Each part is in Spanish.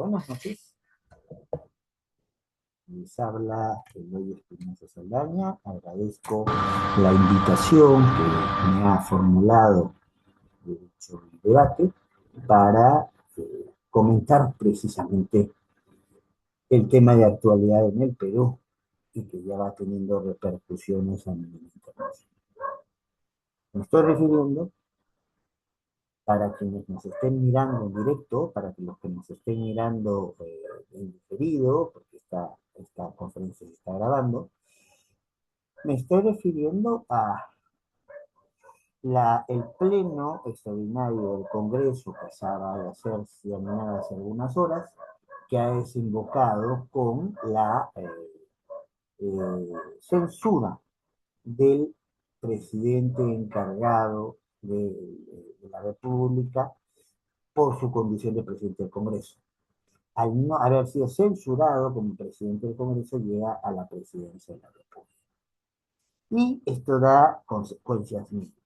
Buenas noches. Les habla Eloy Espinosa Saldaña. Agradezco la invitación que me ha formulado Derecho y Debate para comentar precisamente el tema de actualidad en el Perú y que ya va teniendo repercusiones a nivel internacional. Me estoy refiriendo para quienes nos estén mirando en directo, para que los que nos estén mirando en diferido, porque esta conferencia se está grabando, me estoy refiriendo a el pleno extraordinario del Congreso que acaba de hacerse hace algunas horas, que ha desembocado con la censura del presidente encargado de la República por su condición de presidente del Congreso. Al no haber sido censurado como presidente del Congreso, llega a la presidencia de la República. Y esto da consecuencias mínimas.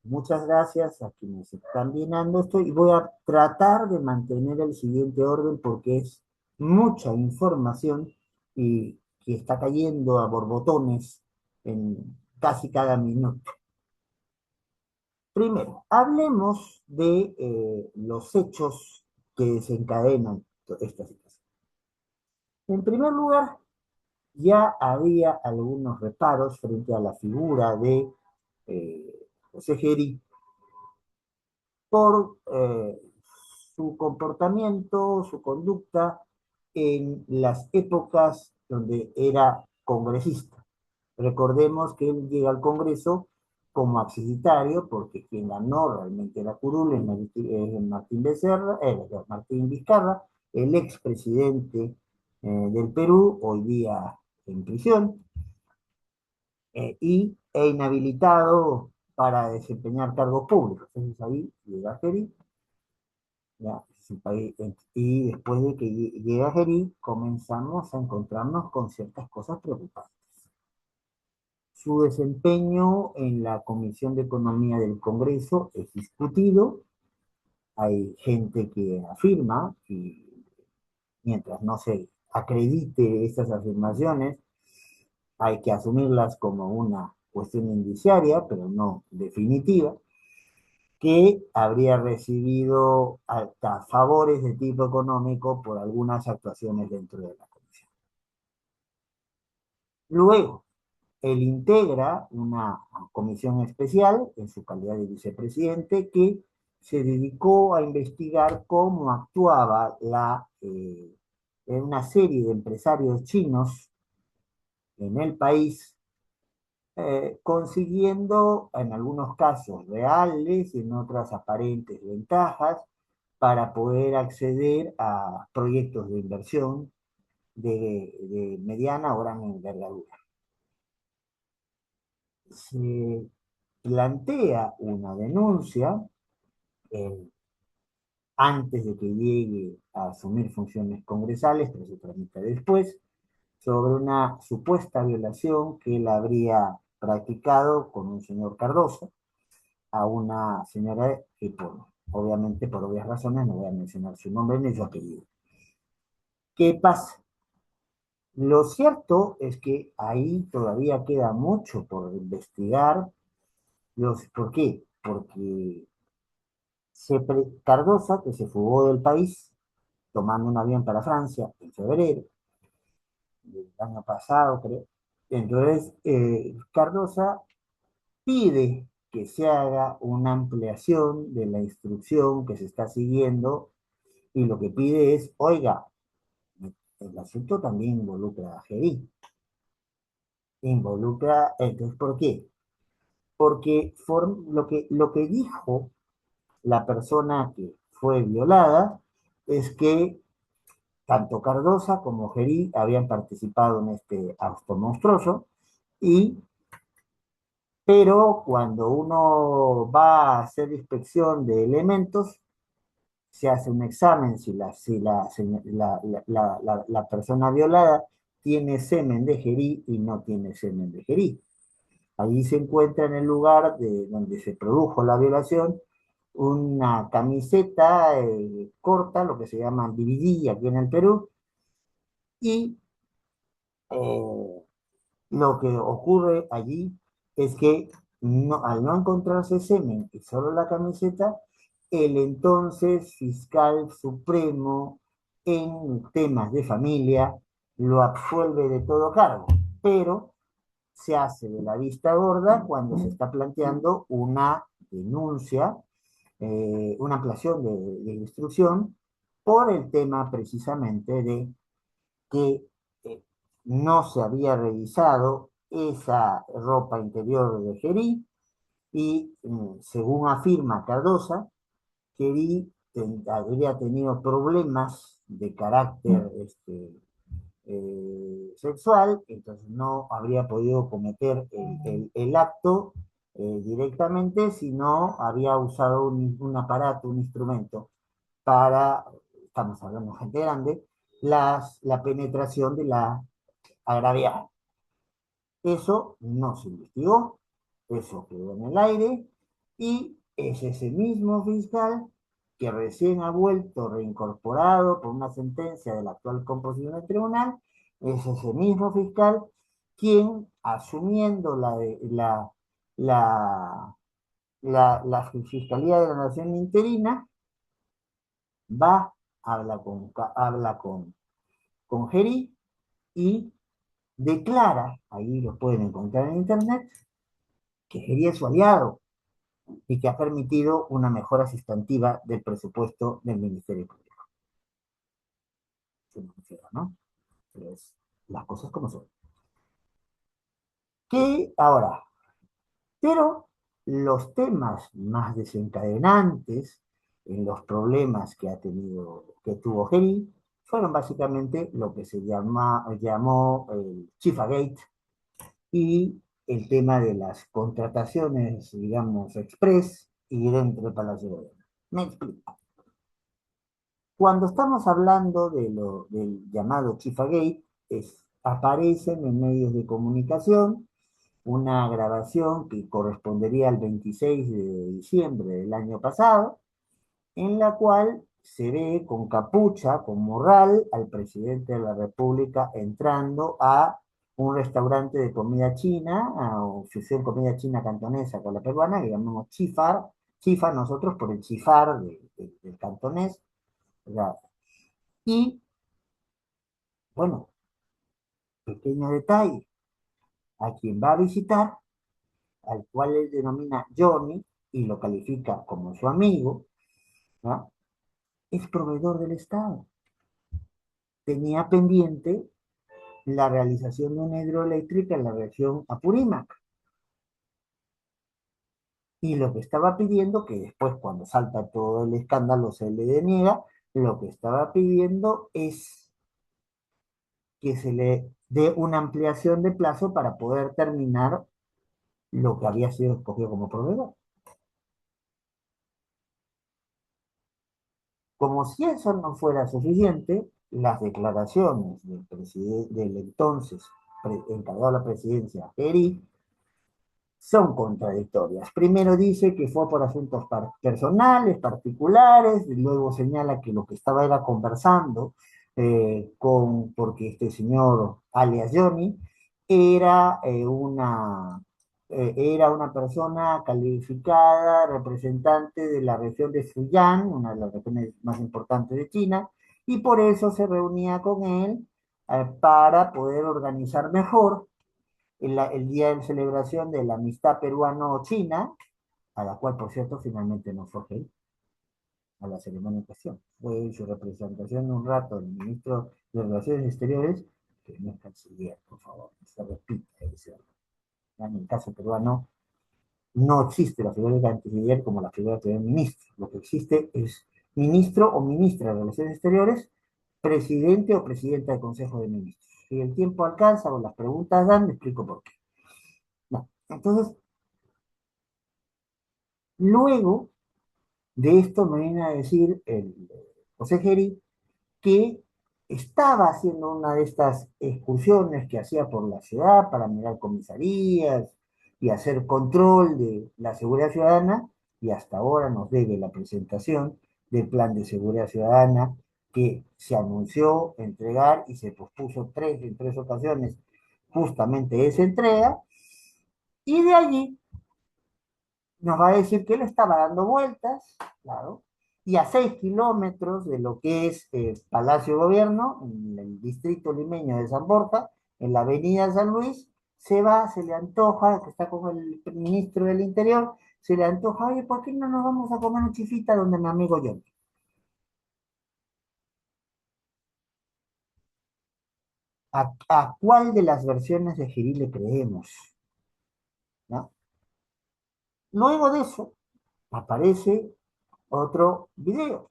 Muchas gracias a quienes están viendo esto y voy a tratar de mantener el siguiente orden porque es mucha información y que está cayendo a borbotones en casi cada minuto. Primero, hablemos de los hechos que desencadenan esta situación. En primer lugar, ya había algunos reparos frente a la figura de José Geri por su comportamiento, su conducta en las épocas donde era congresista. Recordemos que él llega al Congreso como accesitario, porque quien ganó realmente la curul es Martín Vizcarra, el expresidente del Perú, hoy día en prisión, e inhabilitado para desempeñar cargos públicos. Entonces ahí llega Geri, ya, y después de que llega Geri, comenzamos a encontrarnos con ciertas cosas preocupantes. Su desempeño en la Comisión de Economía del Congreso es discutido. Hay gente que afirma, y mientras no se acredite estas afirmaciones, hay que asumirlas como una cuestión indiciaria, pero no definitiva, que habría recibido hasta favores de tipo económico por algunas actuaciones dentro de la comisión. Luego, él integra una comisión especial en su calidad de vicepresidente que se dedicó a investigar cómo actuaba una serie de empresarios chinos en el país, consiguiendo en algunos casos reales y en otras aparentes ventajas para poder acceder a proyectos de inversión de mediana o gran envergadura. Se plantea una denuncia eh, antes de que llegue a asumir funciones congresales, pero se tramita después, sobre una supuesta violación que él habría practicado con un señor Cardoso, a una señora que obviamente por obvias razones no voy a mencionar su nombre ni su apellido. ¿Qué pasa? Lo cierto es que ahí todavía queda mucho por investigar. ¿Por qué? Porque Cardosa, que se fugó del país tomando un avión para Francia en febrero del año pasado, creo. Entonces, Cardosa pide que se haga una ampliación de la instrucción que se está siguiendo y lo que pide es, oiga, el asunto también involucra a Geri. Entonces, ¿por qué? Porque lo que dijo la persona que fue violada es que tanto Cardosa como Geri habían participado en este acto monstruoso, pero cuando uno va a hacer inspección de elementos, se hace un examen si la persona violada tiene semen de Geri y no tiene semen de Geri. Allí se encuentra en el lugar donde se produjo la violación una camiseta corta, lo que se llama DVD aquí en el Perú, y eh, lo que ocurre allí es que al no encontrarse semen y solo la camiseta, el entonces fiscal supremo en temas de familia lo absuelve de todo cargo, pero se hace de la vista gorda cuando se está planteando una denuncia, una ampliación de instrucción por el tema precisamente de que no se había revisado esa ropa interior de Gerí y según afirma Cardosa, Gerí habría tenido problemas de carácter sexual, entonces no habría podido cometer el acto directamente, sino había usado un aparato, un instrumento para, estamos hablando de gente grande, la penetración de la agraviada. Eso no se investigó, eso quedó en el aire y es ese mismo fiscal que recién ha vuelto reincorporado por una sentencia de la actual composición del tribunal, es ese mismo fiscal quien, asumiendo la, la Fiscalía de la Nación interina, va, habla con Geri y declara, ahí lo pueden encontrar en internet, que Geri es su aliado y que ha permitido una mejora sustantiva del presupuesto del Ministerio Público. ¿No? Pues, las cosas como son. Que ahora, pero los temas más desencadenantes en los problemas que ha tenido, que tuvo Geri, fueron básicamente lo que se llamó el Chifagate y el tema de las contrataciones, digamos, express y dentro del Palacio de Gobierno. Me explico. Cuando estamos hablando del llamado Chifagate, aparecen en medios de comunicación una grabación que correspondería al 26 de diciembre del año pasado, en la cual se ve con capucha, con morral, al presidente de la República entrando a un restaurante de comida china, o fusión comida china cantonesa con la peruana, que llamamos chifar, chifar nosotros por el chifar del cantonés, ¿verdad? Y bueno, pequeño detalle, a quien va a visitar, al cual él denomina Johnny y lo califica como su amigo, ¿no? Es proveedor del Estado. Tenía pendiente la realización de una hidroeléctrica en la región Apurímac. Y lo que estaba pidiendo, que después cuando salta todo el escándalo se le deniega, lo que estaba pidiendo es que se le dé una ampliación de plazo para poder terminar lo que había sido escogido como proveedor. Como si eso no fuera suficiente, las declaraciones del entonces encargado de la presidencia, Eri, son contradictorias. Primero dice que fue por asuntos personales, particulares, y luego señala que lo que estaba era conversando porque este señor, alias Johnny, era, era una persona calificada, representante de la región de Fujian, una de las regiones más importantes de China, y por eso se reunía con él para poder organizar mejor el día de celebración de la amistad peruano-china, a la cual, por cierto, finalmente no fue él, a la ceremonia en cuestión. Fue en su representación un rato el ministro de Relaciones Exteriores, que no es canciller, por favor, se repite eso. En el caso peruano, no existe la figura de canciller como la figura de ministro. Lo que existe es ministro o ministra de Relaciones Exteriores, presidente o presidenta del Consejo de Ministros. Si el tiempo alcanza o las preguntas dan, me explico por qué. No. Entonces, luego de esto me viene a decir el José Geri que estaba haciendo una de estas excursiones que hacía por la ciudad para mirar comisarías y hacer control de la seguridad ciudadana y hasta ahora nos debe la presentación del Plan de Seguridad Ciudadana que se anunció entregar y se pospuso en tres ocasiones justamente esa entrega, y de allí nos va a decir que él estaba dando vueltas, claro, y a 6 kilómetros de lo que es Palacio de Gobierno, en el distrito limeño de San Borja, en la avenida San Luis, se va, se le antoja, que está con el ministro del Interior, se le antoja, oye, ¿por qué no nos vamos a comer un chifita donde mi amigo John? ¿A cuál de las versiones de Giri le creemos? ¿No? Luego de eso aparece otro video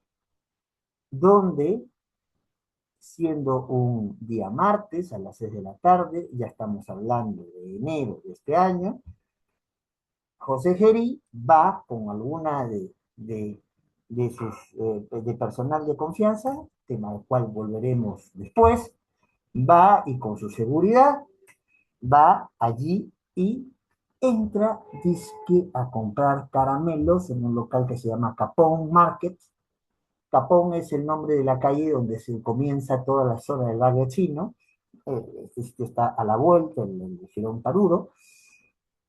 donde, siendo un día martes a las 6 de la tarde, ya estamos hablando de enero de este año, José Gerí va con alguna de sus de personal de confianza, tema al cual volveremos después, va y con su seguridad va allí y entra, dizque, a comprar caramelos en un local que se llama Capón Market. Capón es el nombre de la calle donde se comienza toda la zona del barrio chino. Este sitio está a la vuelta, en el Girón Paruro.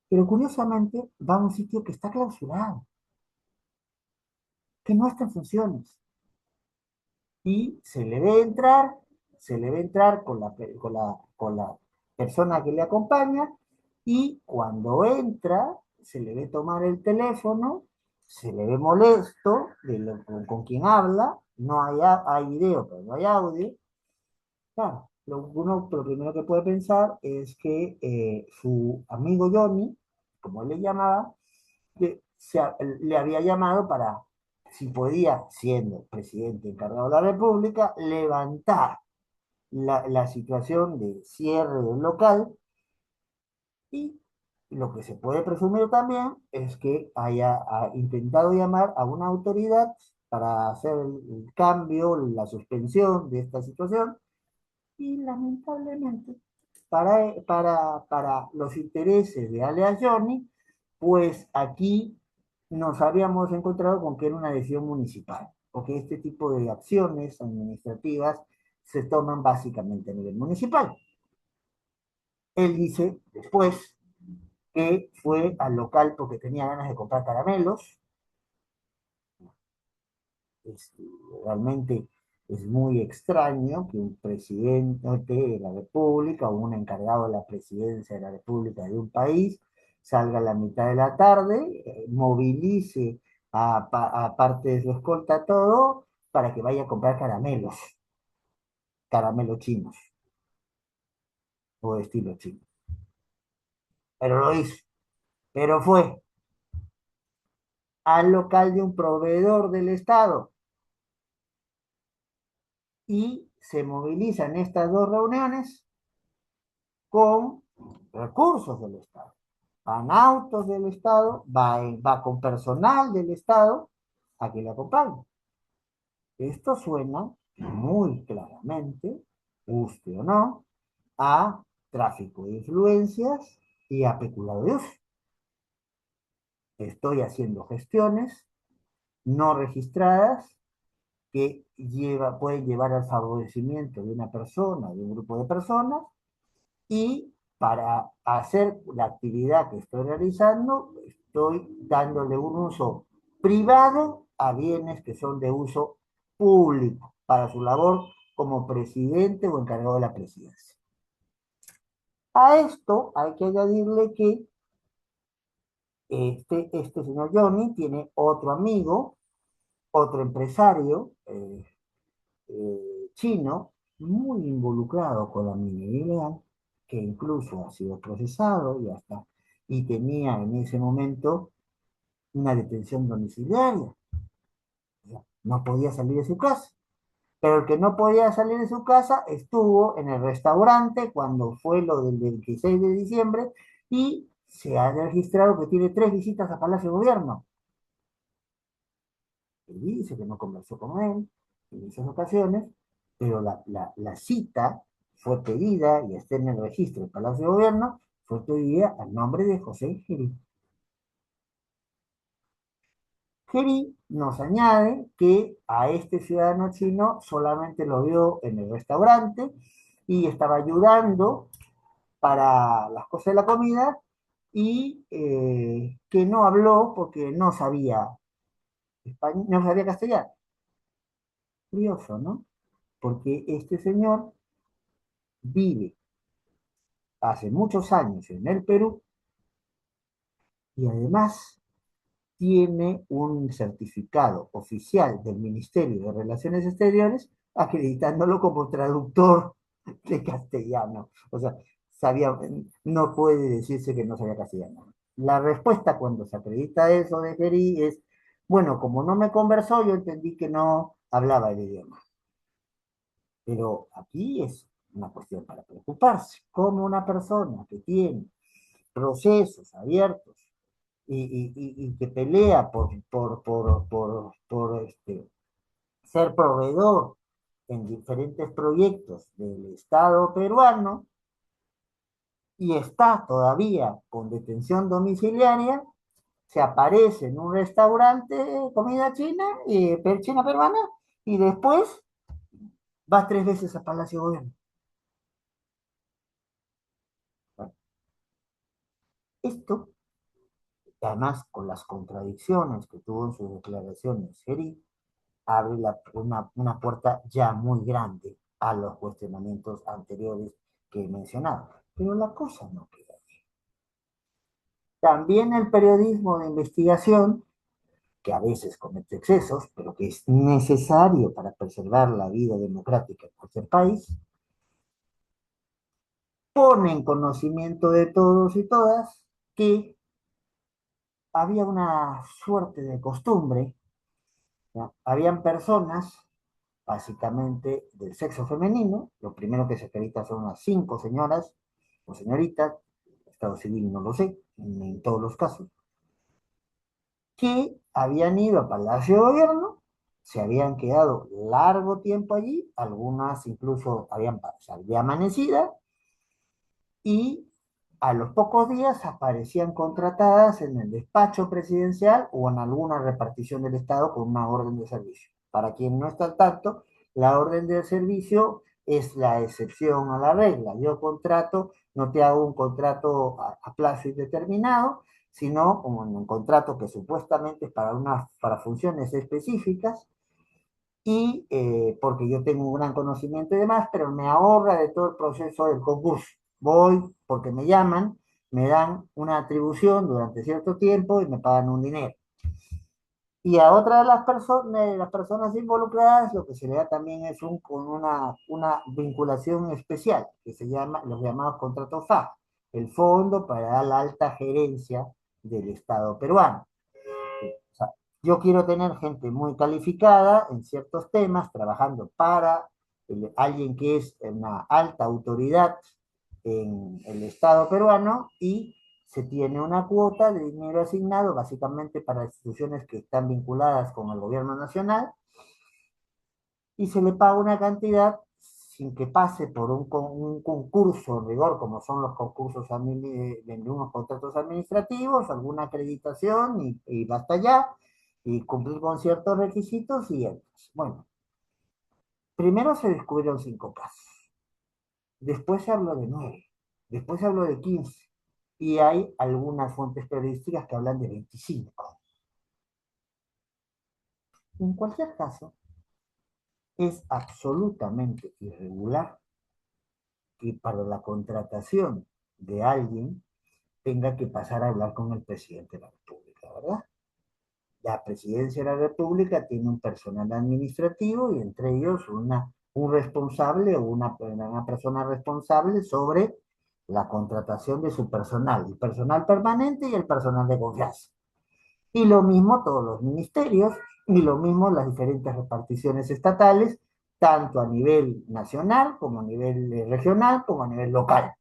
Pero curiosamente va a un sitio que está clausurado, que no está en funciones. Y se le ve entrar con la persona que le acompaña, y cuando entra, se le ve tomar el teléfono, se le ve molesto con quien habla, no hay, hay video, pero no hay audio. Claro, lo primero que puede pensar es que su amigo Johnny, como él le llamaba, le había llamado para, si podía, siendo presidente encargado de la República, levantar la situación de cierre del local, y lo que se puede presumir también es que haya intentado llamar a una autoridad para hacer el cambio, la suspensión de esta situación, y lamentablemente para los intereses de Alias Johnny, pues aquí nos habíamos encontrado con que era una decisión municipal, porque este tipo de acciones administrativas se toman básicamente a nivel municipal. Él dice después que fue al local porque tenía ganas de comprar caramelos. Es, realmente es muy extraño que un presidente de la República o un encargado de la presidencia de la República de un país salga a la mitad de la tarde, movilice a parte de su escolta todo para que vaya a comprar caramelos, caramelos chinos o de estilo chino. Pero lo hizo, pero fue al local de un proveedor del Estado, y se movilizan estas dos reuniones con recursos del Estado. Van autos del Estado, va con personal del Estado a que le acompañe. Esto suena muy claramente, guste o no, a tráfico de influencias y a peculado de uso. Estoy haciendo gestiones no registradas que pueden llevar al favorecimiento de una persona, de un grupo de personas, y para hacer la actividad que estoy realizando, estoy dándole un uso privado a bienes que son de uso público para su labor como presidente o encargado de la presidencia. A esto hay que añadirle que este señor Johnny tiene otro amigo, otro empresario chino, muy involucrado con la minería ilegal, que incluso ha sido procesado y tenía en ese momento una detención domiciliaria. No podía salir de su casa. Pero el que no podía salir de su casa estuvo en el restaurante cuando fue lo del 26 de diciembre, y se ha registrado que tiene 3 visitas a Palacio de Gobierno. Él dice que no conversó con él en esas ocasiones, pero la cita fue pedida y está en el registro del Palacio de Gobierno, fue pedida a nombre de José Giri. Geri nos añade que a este ciudadano chino solamente lo vio en el restaurante y estaba ayudando para las cosas de la comida y que no habló porque no sabía español, no sabía castellano. Curioso, ¿no? Porque este señor vive hace muchos años en el Perú y además tiene un certificado oficial del Ministerio de Relaciones Exteriores acreditándolo como traductor de castellano. O sea, sabía, no puede decirse que no sabía castellano. La respuesta cuando se acredita eso de Geri es, bueno, como no me conversó, yo entendí que no hablaba el idioma. Pero aquí es una cuestión para preocuparse. Como una persona que tiene procesos abiertos y que pelea por ser proveedor en diferentes proyectos del Estado peruano y está todavía con detención domiciliaria, se aparece en un restaurante de comida china, china peruana, y después va 3 veces a Palacio de Gobierno. Bueno, esto, además con las contradicciones que tuvo en sus declaraciones Geri, abre una puerta ya muy grande a los cuestionamientos anteriores que he mencionado. Pero la cosa no queda ahí. También el periodismo de investigación, que a veces comete excesos, pero que es necesario para preservar la vida democrática en cualquier país, pone en conocimiento de todos y todas que había una suerte de costumbre, ¿no? Habían personas básicamente del sexo femenino. Lo primero que se acredita son unas 5 señoras o señoritas, estado civil no lo sé, en todos los casos, que habían ido a Palacio de Gobierno, se habían quedado largo tiempo allí, algunas incluso habían de amanecida, y a los pocos días aparecían contratadas en el despacho presidencial o en alguna repartición del Estado con una orden de servicio. Para quien no está al tanto, la orden de servicio es la excepción a la regla. Yo contrato, no te hago un contrato a plazo indeterminado, sino como un contrato que supuestamente es para funciones específicas y porque yo tengo un gran conocimiento y demás, pero me ahorra de todo el proceso del concurso. Voy porque me llaman, me dan una atribución durante cierto tiempo y me pagan un dinero. Y a otra de las personas involucradas, lo que se le da también es con una vinculación especial, que se llama los llamados contratos FA, el Fondo para la Alta Gerencia del Estado peruano. O sea, yo quiero tener gente muy calificada en ciertos temas, trabajando para alguien que es una alta autoridad en el Estado peruano y se tiene una cuota de dinero asignado básicamente para instituciones que están vinculadas con el gobierno nacional y se le paga una cantidad sin que pase por un concurso en rigor, como son los concursos de unos contratos administrativos, alguna acreditación y basta ya, y cumplir con ciertos requisitos y entras. Bueno, primero se descubrieron 5 casos, después se habló de 9, después se habló de 15, y hay algunas fuentes periodísticas que hablan de 25. En cualquier caso, es absolutamente irregular que para la contratación de alguien tenga que pasar a hablar con el presidente de la República, ¿verdad? La presidencia de la República tiene un personal administrativo y entre ellos un responsable o una persona responsable sobre la contratación de su personal, el personal permanente y el personal de confianza. Y lo mismo todos los ministerios y lo mismo las diferentes reparticiones estatales, tanto a nivel nacional como a nivel regional como a nivel local.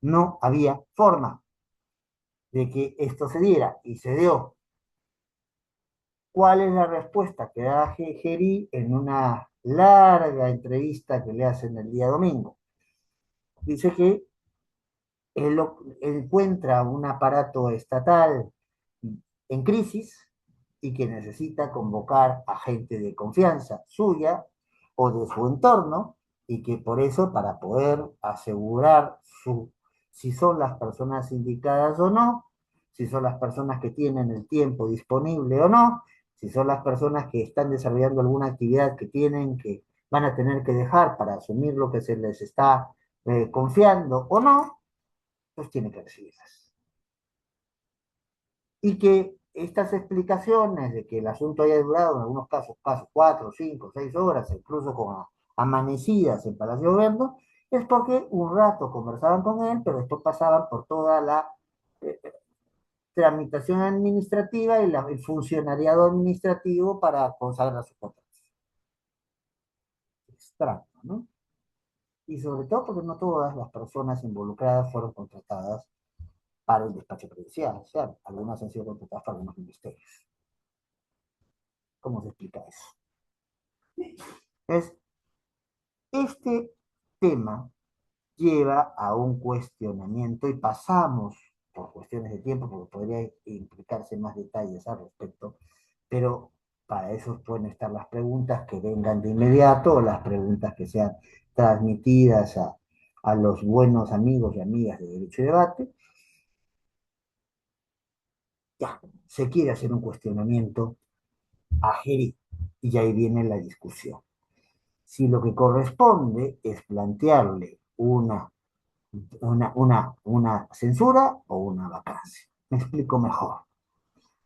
No había forma de que esto se diera y se dio. ¿Cuál es la respuesta que da Geri en una larga entrevista que le hacen el día domingo? Dice que él encuentra un aparato estatal en crisis, y que necesita convocar a gente de confianza suya o de su entorno y que por eso para poder asegurar si son las personas indicadas o no, si son las personas que tienen el tiempo disponible o no, si son las personas que están desarrollando alguna actividad que van a tener que dejar para asumir lo que se les está confiando o no, pues tiene que recibirlas. Y que estas explicaciones de que el asunto haya durado en algunos casos 4, 5, 6 horas, incluso con amanecidas en Palacio Gobierno, es porque un rato conversaban con él, pero después pasaban por toda la eh, tramitación administrativa y el funcionariado administrativo para consagrar sus contratos. Extraño, ¿no? Y sobre todo porque no todas las personas involucradas fueron contratadas para el despacho presidencial, o sea, algunas han sido contratadas para algunos ministerios. ¿Cómo se explica eso? Es, este tema lleva a un cuestionamiento y pasamos por cuestiones de tiempo, porque podría implicarse más detalles al respecto, pero para eso pueden estar las preguntas que vengan de inmediato o las preguntas que sean transmitidas a los buenos amigos y amigas de Derecho y Debate. Ya, se quiere hacer un cuestionamiento a Geri y ahí viene la discusión. Si lo que corresponde es plantearle una censura o una vacancia. Me explico mejor.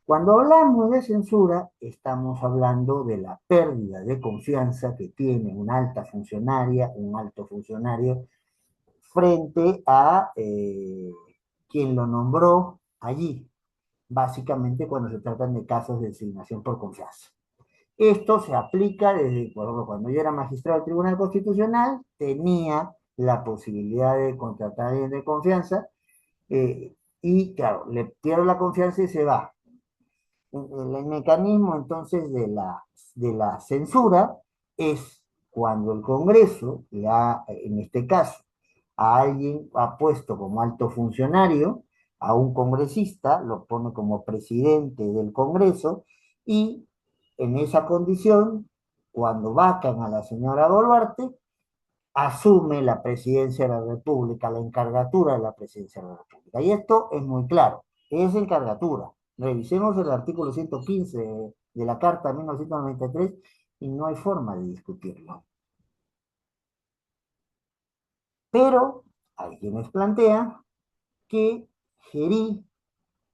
Cuando hablamos de censura, estamos hablando de la pérdida de confianza que tiene una alta funcionaria, un alto funcionario, frente a quien lo nombró allí, básicamente cuando se tratan de casos de designación por confianza. Esto se aplica desde, por ejemplo, cuando yo era magistrado del Tribunal Constitucional, tenía la posibilidad de contratar a alguien de confianza y, claro, le pierdo la confianza y se va. El mecanismo entonces de la censura es cuando el Congreso le ha, en este caso, a alguien ha puesto como alto funcionario, a un congresista, lo pone como presidente del Congreso y en esa condición, cuando vacan a la señora Boluarte, asume la presidencia de la República, la encargatura de la presidencia de la República. Y esto es muy claro, es encargatura. Revisemos el artículo 115 de la Carta de 1993 y no hay forma de discutirlo. Pero hay quienes plantean que Gerí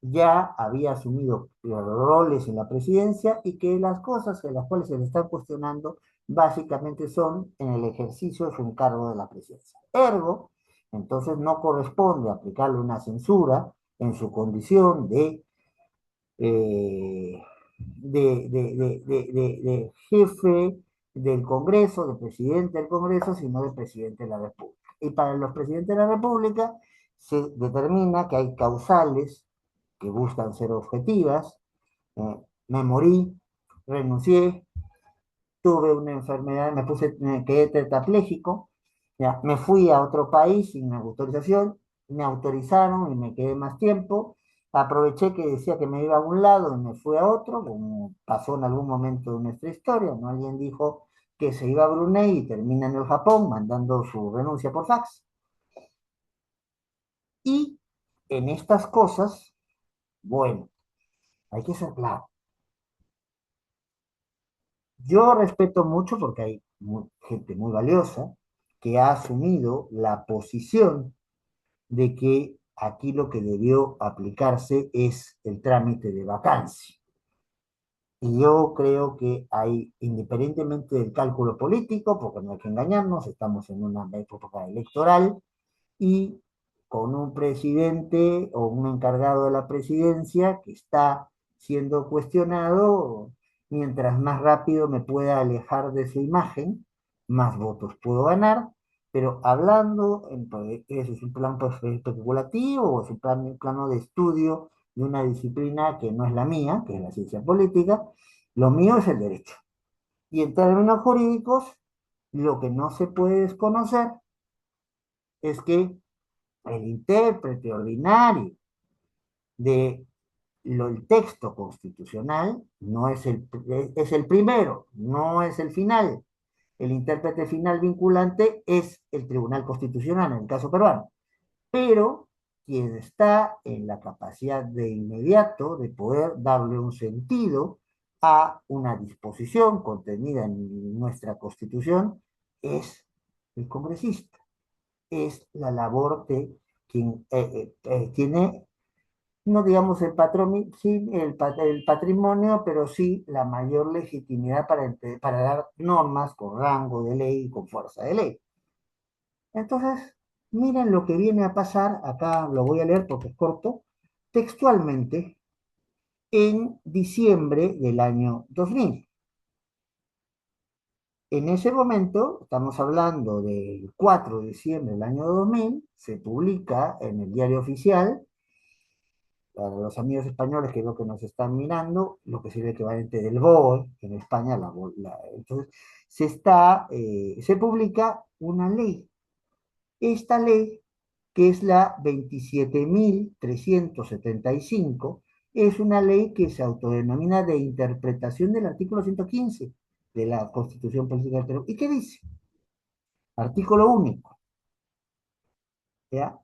ya había asumido roles en la presidencia y que las cosas en las cuales se le están cuestionando básicamente son en el ejercicio de su encargo de la presidencia. Ergo, entonces no corresponde aplicarle una censura en su condición eh, de jefe del Congreso, de presidente del Congreso, sino de presidente de la República. Y para los presidentes de la República se determina que hay causales que buscan ser objetivas. Me morí, renuncié, tuve una enfermedad, me quedé tetrapléjico, ya, me fui a otro país sin autorización, me autorizaron y me quedé más tiempo, aproveché que decía que me iba a un lado y me fui a otro, como pasó en algún momento de nuestra historia, ¿no? Alguien dijo que se iba a Brunei y termina en el Japón mandando su renuncia por fax. Y en estas cosas, bueno, hay que ser claro. Yo respeto mucho porque hay gente muy valiosa que ha asumido la posición de que aquí lo que debió aplicarse es el trámite de vacancia. Y yo creo que hay, independientemente del cálculo político, porque no hay que engañarnos, estamos en una época electoral y con un presidente o un encargado de la presidencia que está siendo cuestionado, mientras más rápido me pueda alejar de su imagen, más votos puedo ganar, pero hablando, eso es un plan pues, especulativo o es un plano de estudio de una disciplina que no es la mía, que es la ciencia política, lo mío es el derecho. Y en términos jurídicos, lo que no se puede desconocer es que el intérprete ordinario de el texto constitucional no es es el primero, no es el final. El intérprete final vinculante es el Tribunal Constitucional en el caso peruano, pero quien está en la capacidad de inmediato de poder darle un sentido a una disposición contenida en nuestra Constitución es el congresista. Es la labor de quien tiene, no digamos sí, el patrimonio, pero sí la mayor legitimidad para dar normas con rango de ley y con fuerza de ley. Entonces, miren lo que viene a pasar, acá lo voy a leer porque es corto, textualmente, en diciembre del año 2000. En ese momento, estamos hablando del 4 de diciembre del año 2000, se publica en el diario oficial, para los amigos españoles que creo que nos están mirando, lo que sirve equivalente del BOE, en España, entonces se publica una ley. Esta ley, que es la 27.375, es una ley que se autodenomina de interpretación del artículo 115 de la Constitución Política del Perú. ¿Y qué dice? Artículo único. ¿Ya?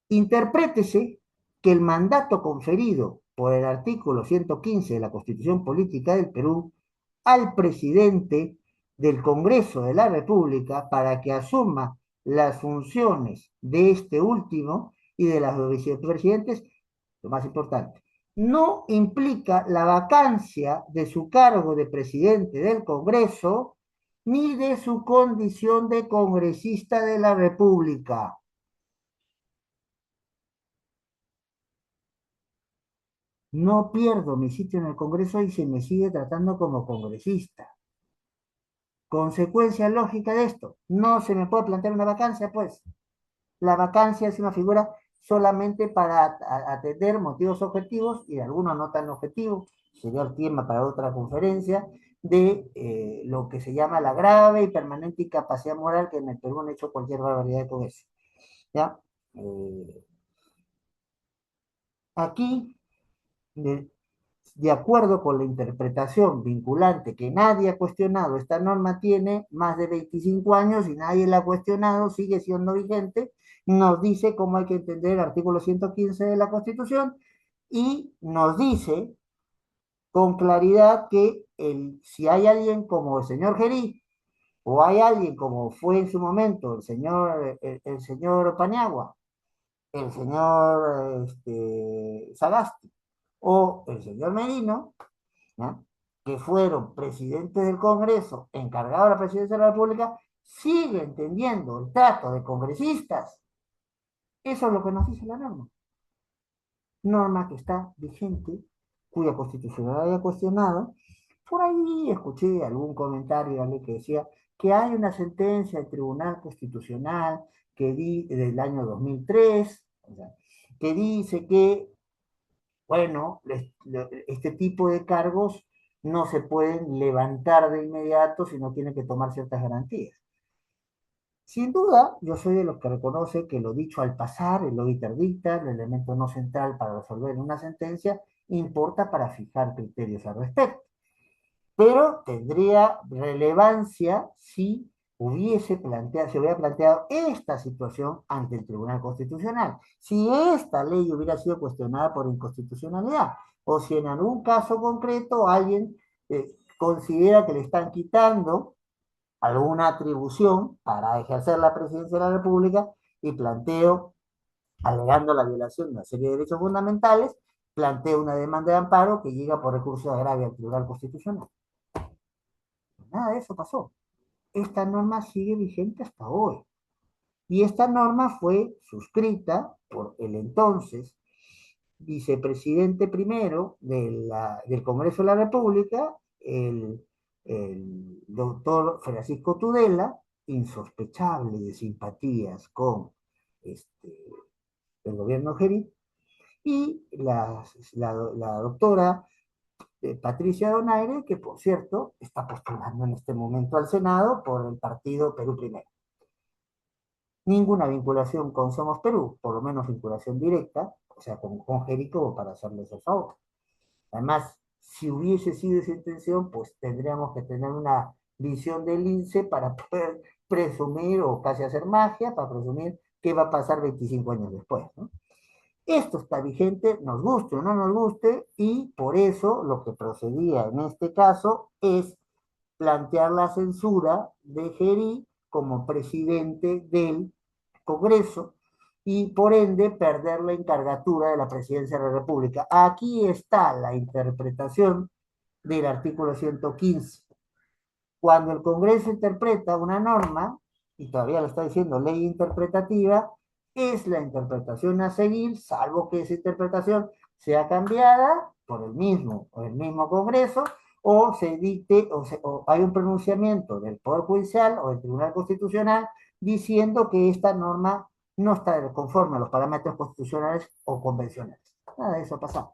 Interprétese que el mandato conferido por el artículo 115 de la Constitución Política del Perú al presidente del Congreso de la República para que asuma las funciones de este último y de los vicepresidentes, lo más importante, no implica la vacancia de su cargo de presidente del Congreso ni de su condición de congresista de la República. No pierdo mi sitio en el Congreso y se me sigue tratando como congresista. Consecuencia lógica de esto, no se me puede plantear una vacancia, pues. La vacancia es una figura solamente para atender motivos objetivos y algunos no tan objetivos, sería el tema para otra conferencia, de lo que se llama la grave y permanente incapacidad moral que en el Perú han hecho cualquier barbaridad con eso. ¿Ya? Eh, aquí, de, de acuerdo con la interpretación vinculante que nadie ha cuestionado, esta norma tiene más de 25 años y nadie la ha cuestionado, sigue siendo vigente, nos dice cómo hay que entender el artículo 115 de la Constitución y nos dice con claridad que si hay alguien como el señor Gerí o hay alguien como fue en su momento el señor Paniagua, el señor Sagasti o el señor Merino, ¿no?, que fueron presidentes del Congreso, encargados de la presidencia de la República, siguen teniendo el trato de congresistas. Eso es lo que nos dice la norma. Norma que está vigente, cuya constitucionalidad haya cuestionado. Por ahí escuché algún comentario que decía que hay una sentencia del Tribunal Constitucional del año 2003, o sea, que dice que, bueno, este tipo de cargos no se pueden levantar de inmediato, sino tienen que tomar ciertas garantías. Sin duda, yo soy de los que reconoce que lo dicho al pasar, el obiter dicta, el elemento no central para resolver una sentencia, importa para fijar criterios al respecto. Pero tendría relevancia si se hubiera planteado esta situación ante el Tribunal Constitucional. Si esta ley hubiera sido cuestionada por inconstitucionalidad, o si en algún caso concreto alguien considera que le están quitando alguna atribución para ejercer la presidencia de la República y planteo, alegando la violación de una serie de derechos fundamentales, planteo una demanda de amparo que llega por recurso de agravio al Tribunal Constitucional. Nada de eso pasó. Esta norma sigue vigente hasta hoy. Y esta norma fue suscrita por el entonces vicepresidente primero del Congreso de la República, el doctor Francisco Tudela, insospechable de simpatías con este, el gobierno Gerí, y la doctora Patricia Donaire, que por cierto está postulando en este momento al Senado por el partido Perú Primero. Ninguna vinculación con Somos Perú, por lo menos vinculación directa, o sea, con Jericó para hacerles el favor. Además, si hubiese sido esa intención, pues tendríamos que tener una visión del INSE para poder presumir o casi hacer magia, para presumir qué va a pasar 25 años después, ¿no? Esto está vigente, nos guste o no nos guste, y por eso lo que procedía en este caso es plantear la censura de Geri como presidente del Congreso y por ende perder la encargatura de la presidencia de la República. Aquí está la interpretación del artículo 115. Cuando el Congreso interpreta una norma, y todavía lo está diciendo ley interpretativa, es la interpretación a seguir, salvo que esa interpretación sea cambiada por el mismo Congreso, o se dicte, o hay un pronunciamiento del Poder Judicial o del Tribunal Constitucional diciendo que esta norma no está conforme a los parámetros constitucionales o convencionales. Nada de eso ha pasado.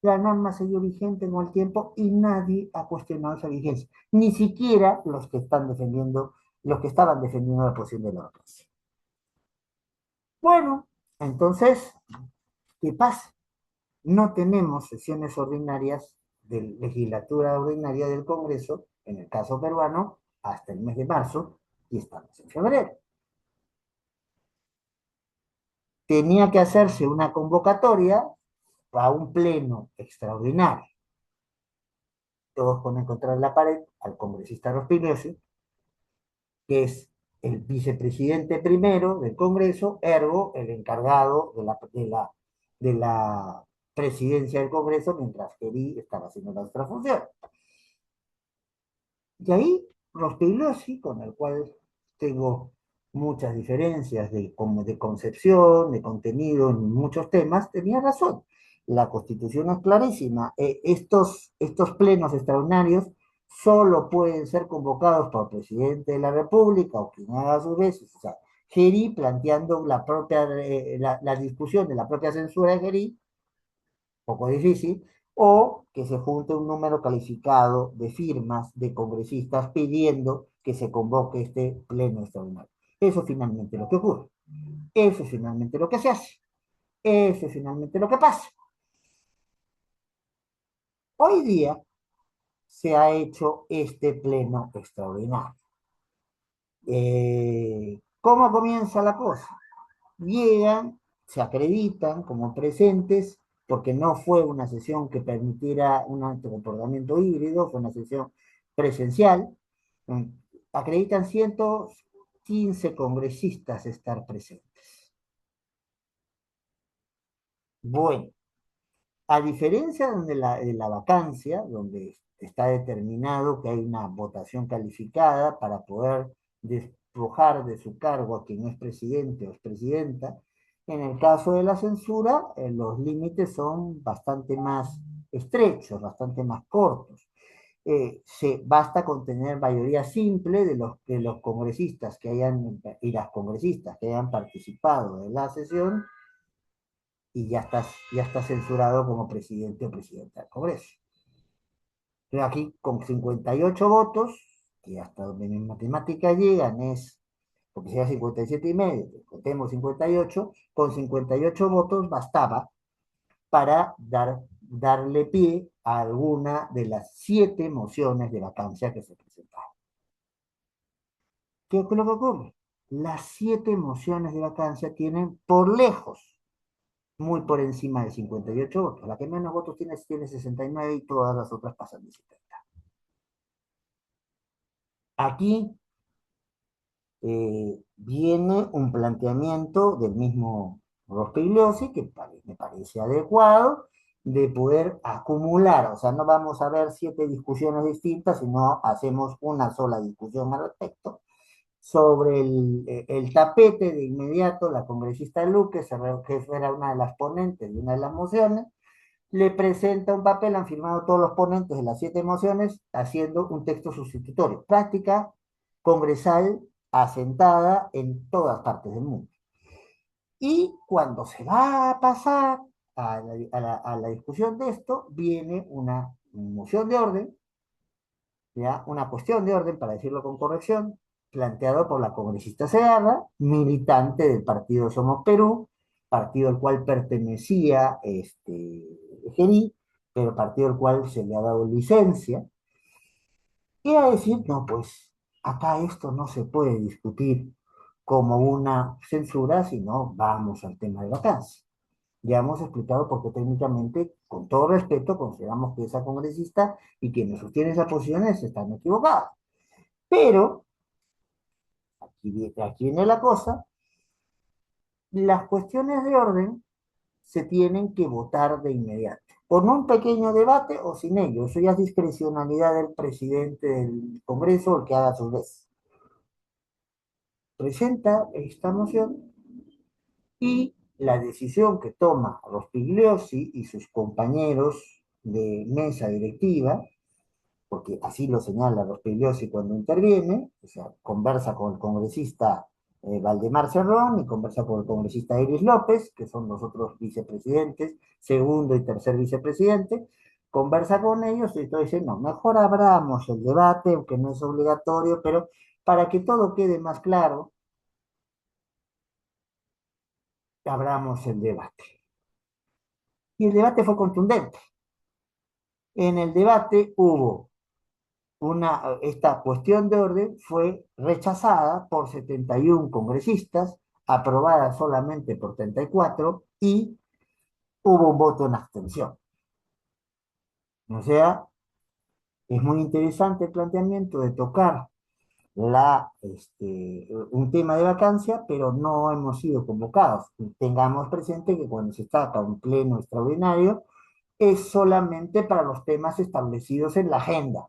La norma siguió vigente con el tiempo y nadie ha cuestionado esa vigencia, ni siquiera los que están defendiendo, los que estaban defendiendo la posición de la democracia. Bueno, entonces, ¿qué pasa? No tenemos sesiones ordinarias de legislatura ordinaria del Congreso, en el caso peruano, hasta el mes de marzo, y estamos en febrero. Tenía que hacerse una convocatoria a un pleno extraordinario. Todos con encontrar la pared al congresista Rospigliosi, que es el vicepresidente primero del Congreso, ergo el encargado de la presidencia del Congreso, mientras Geri estaba haciendo la otra función. Y ahí Rospigliosi, con el cual tengo muchas diferencias de concepción, de contenido en muchos temas, tenía razón. La Constitución es clarísima. Estos plenos extraordinarios solo pueden ser convocados por el presidente de la República o quien haga a su vez, o sea, Geri planteando la discusión de la propia censura de Geri, poco difícil, o que se junte un número calificado de firmas de congresistas pidiendo que se convoque este pleno extraordinario. Eso es finalmente lo que ocurre. Eso es finalmente lo que se hace. Eso es finalmente lo que pasa. Hoy día se ha hecho este pleno extraordinario. ¿Cómo comienza la cosa? Llegan, se acreditan como presentes, porque no fue una sesión que permitiera un comportamiento híbrido, fue una sesión presencial. Mm, Acreditan 115 congresistas estar presentes. Bueno, a diferencia de la vacancia, donde está determinado que hay una votación calificada para poder despojar de su cargo a quien es presidente o es presidenta, en el caso de la censura, los límites son bastante más estrechos, bastante más cortos. Basta con tener mayoría simple de los congresistas que hayan, y las congresistas que hayan participado de la sesión y ya estás censurado como presidente o presidenta del Congreso. Pero aquí con 58 votos, que hasta donde mis matemáticas llegan es, porque sea 57 y medio, contemos 58, con 58 votos bastaba para darle pie a alguna de las 7 mociones de vacancia que se presentaron. ¿Qué es lo que ocurre? Las 7 mociones de vacancia tienen por lejos muy por encima de 58 votos. La que menos votos tiene 69 y todas las otras pasan de 70. Aquí viene un planteamiento del mismo Rospigliosi que me parece adecuado de poder acumular, o sea, no vamos a ver 7 discusiones distintas, sino hacemos una sola discusión al respecto. Sobre el tapete de inmediato, la congresista Luque, que era una de las ponentes de una de las mociones, le presenta un papel, han firmado todos los ponentes de las 7 mociones, haciendo un texto sustitutorio. Práctica congresal asentada en todas partes del mundo. Y cuando se va a pasar a la discusión de esto, viene una moción de orden, ¿ya? Una cuestión de orden, para decirlo con corrección, planteado por la congresista Segarra, militante del partido Somos Perú, partido al cual pertenecía Geri, pero partido al cual se le ha dado licencia, y a decir, no, pues acá esto no se puede discutir como una censura, sino vamos al tema de vacancia. Ya hemos explicado por qué técnicamente, con todo respeto, consideramos que esa congresista y quienes sostienen esas posiciones están equivocados. Pero, aquí viene la cosa, las cuestiones de orden se tienen que votar de inmediato, con un pequeño debate o sin ello. Eso ya es discrecionalidad del presidente del Congreso, el que haga sus veces. Presenta esta moción y la decisión que toma Rospigliosi y sus compañeros de mesa directiva, porque así lo señala Rospigliosi cuando interviene, o sea, conversa con el congresista Valdemar Cerrón y conversa con el congresista Iris López, que son los otros vicepresidentes, segundo y tercer vicepresidente, conversa con ellos y entonces dice, no, mejor abramos el debate, aunque no es obligatorio, pero para que todo quede más claro, abramos el debate. Y el debate fue contundente. En el debate hubo esta cuestión de orden fue rechazada por 71 congresistas, aprobada solamente por 34 y hubo un voto en abstención. O sea, es muy interesante el planteamiento de tocar un tema de vacancia, pero no hemos sido convocados. Tengamos presente que cuando se trata de un pleno extraordinario, es solamente para los temas establecidos en la agenda.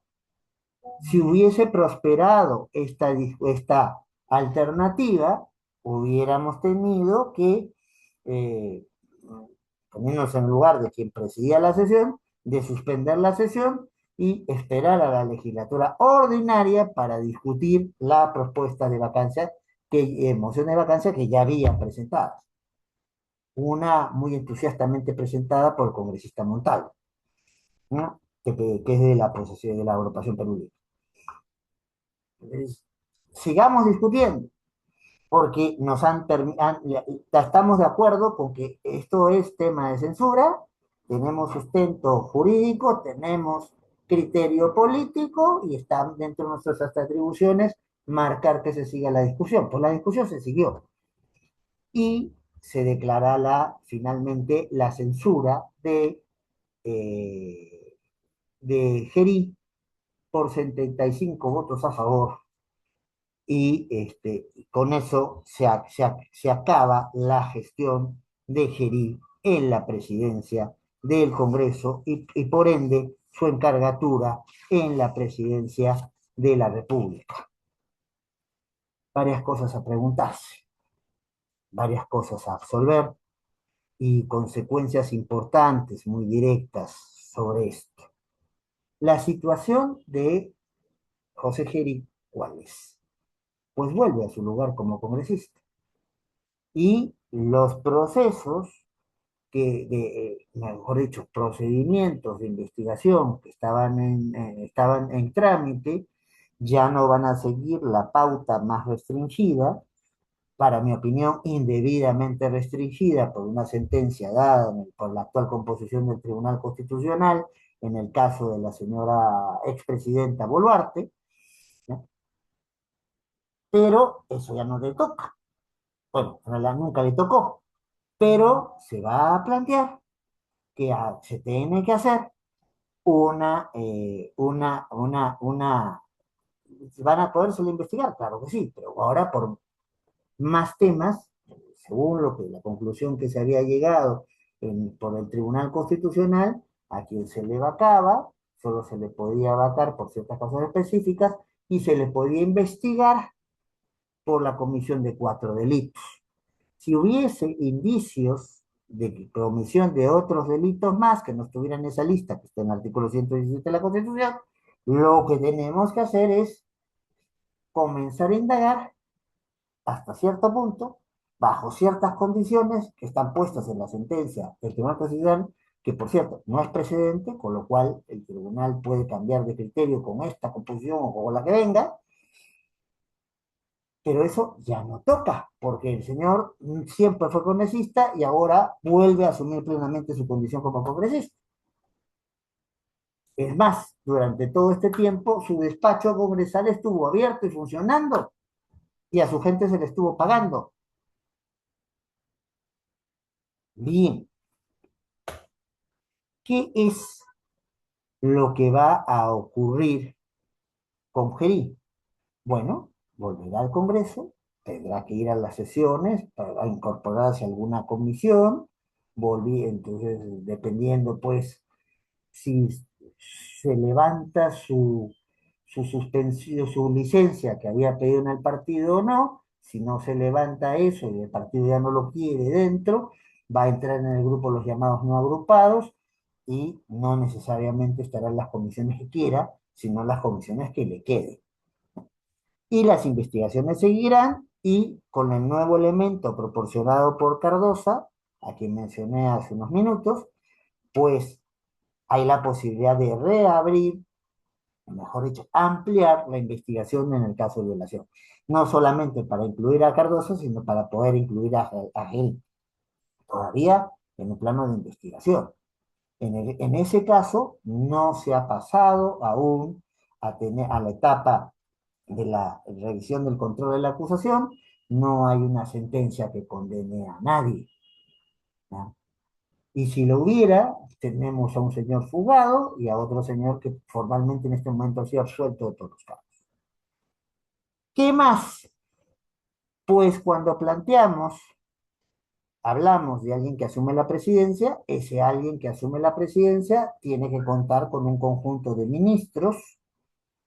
Si hubiese prosperado esta alternativa, hubiéramos tenido que, eh, ponernos en lugar de quien presidía la sesión, de suspender la sesión y esperar a la legislatura ordinaria para discutir la propuesta de vacancia, moción de vacancia que ya habían presentado. Una muy entusiastamente presentada por el congresista Montalvo, ¿no? que es de de la agrupación Perú. Sigamos discutiendo, porque estamos de acuerdo con que esto es tema de censura, tenemos sustento jurídico, tenemos criterio político y está dentro de nuestras atribuciones marcar que se siga la discusión. Pues la discusión se siguió y se declara finalmente la censura eh, de Gerí por 75 votos a favor y con eso se acaba la gestión de Gerí en la presidencia del Congreso y por ende su encargatura en la presidencia de la República. Varias cosas a preguntarse, varias cosas a absolver y consecuencias importantes, muy directas sobre esto. La situación de José Gerí, ¿cuál es? Pues vuelve a su lugar como congresista. Y los procesos mejor dicho, procedimientos de investigación que estaban en trámite, ya no van a seguir la pauta más restringida, para mi opinión, indebidamente restringida por una sentencia dada por la actual composición del Tribunal Constitucional, en el caso de la señora expresidenta Boluarte, ¿no? Pero eso ya no le toca. Bueno, en realidad nunca le tocó, pero se va a plantear que se tiene que hacer van a poder solo investigar, claro que sí, pero ahora por más temas, según la conclusión que se había llegado por el Tribunal Constitucional, a quien se le vacaba, solo se le podía vacar por ciertas cosas específicas y se le podía investigar por la comisión de 4 delitos. Si hubiese indicios de comisión de otros delitos más que no estuvieran en esa lista, que está en el artículo 117 de la Constitución, lo que tenemos que hacer es comenzar a indagar hasta cierto punto, bajo ciertas condiciones que están puestas en la sentencia del Tribunal Constitucional, que por cierto no es precedente, con lo cual el tribunal puede cambiar de criterio con esta composición o con la que venga, Pero eso ya no toca, porque el señor siempre fue congresista y ahora vuelve a asumir plenamente su condición como congresista. Es más, durante todo este tiempo su despacho congresal estuvo abierto y funcionando y a su gente se le estuvo pagando. Bien, ¿qué es lo que va a ocurrir con Gerí? Bueno, volverá al Congreso, tendrá que ir a las sesiones para incorporarse a alguna comisión, entonces, dependiendo pues si se levanta su suspensión, su licencia que había pedido en el partido o no, si no se levanta eso y el partido ya no lo quiere dentro, va a entrar en el grupo los llamados no agrupados y no necesariamente estará en las comisiones que quiera, sino en las comisiones que le quede. Y las investigaciones seguirán y con el nuevo elemento proporcionado por Cardosa, a quien mencioné hace unos minutos, pues hay la posibilidad de reabrir, mejor dicho, ampliar la investigación en el caso de violación. No solamente para incluir a Cardoso, sino para poder incluir a él todavía en un plano de investigación. En ese caso, no se ha pasado aún a la etapa de la revisión del control de la acusación, no hay una sentencia que condene a nadie, ¿no? Y si lo hubiera, tenemos a un señor fugado y a otro señor que formalmente en este momento ha sido absuelto de todos los cargos. ¿Qué más? Pues cuando hablamos de alguien que asume la presidencia, ese alguien que asume la presidencia tiene que contar con un conjunto de ministros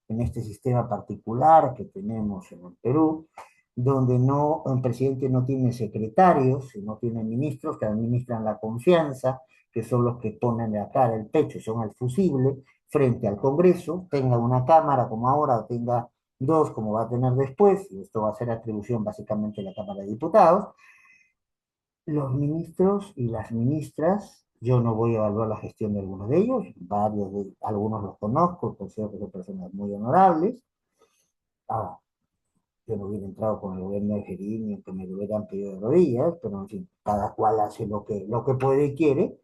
en este sistema particular que tenemos en el Perú, donde no, un presidente no tiene secretarios, sino tiene ministros que administran la confianza, que son los que ponen la cara, el pecho, son el fusible frente al Congreso, tenga una cámara como ahora o tenga dos como va a tener después, y esto va a ser atribución básicamente de la Cámara de Diputados. Los ministros y las ministras, yo no voy a evaluar la gestión de algunos de ellos, algunos los conozco, considero que son personas muy honorables. Ahora, yo no hubiera entrado con el gobierno de Jerín ni aunque me lo hubieran pedido de rodillas, pero en fin, cada cual hace lo que puede y quiere.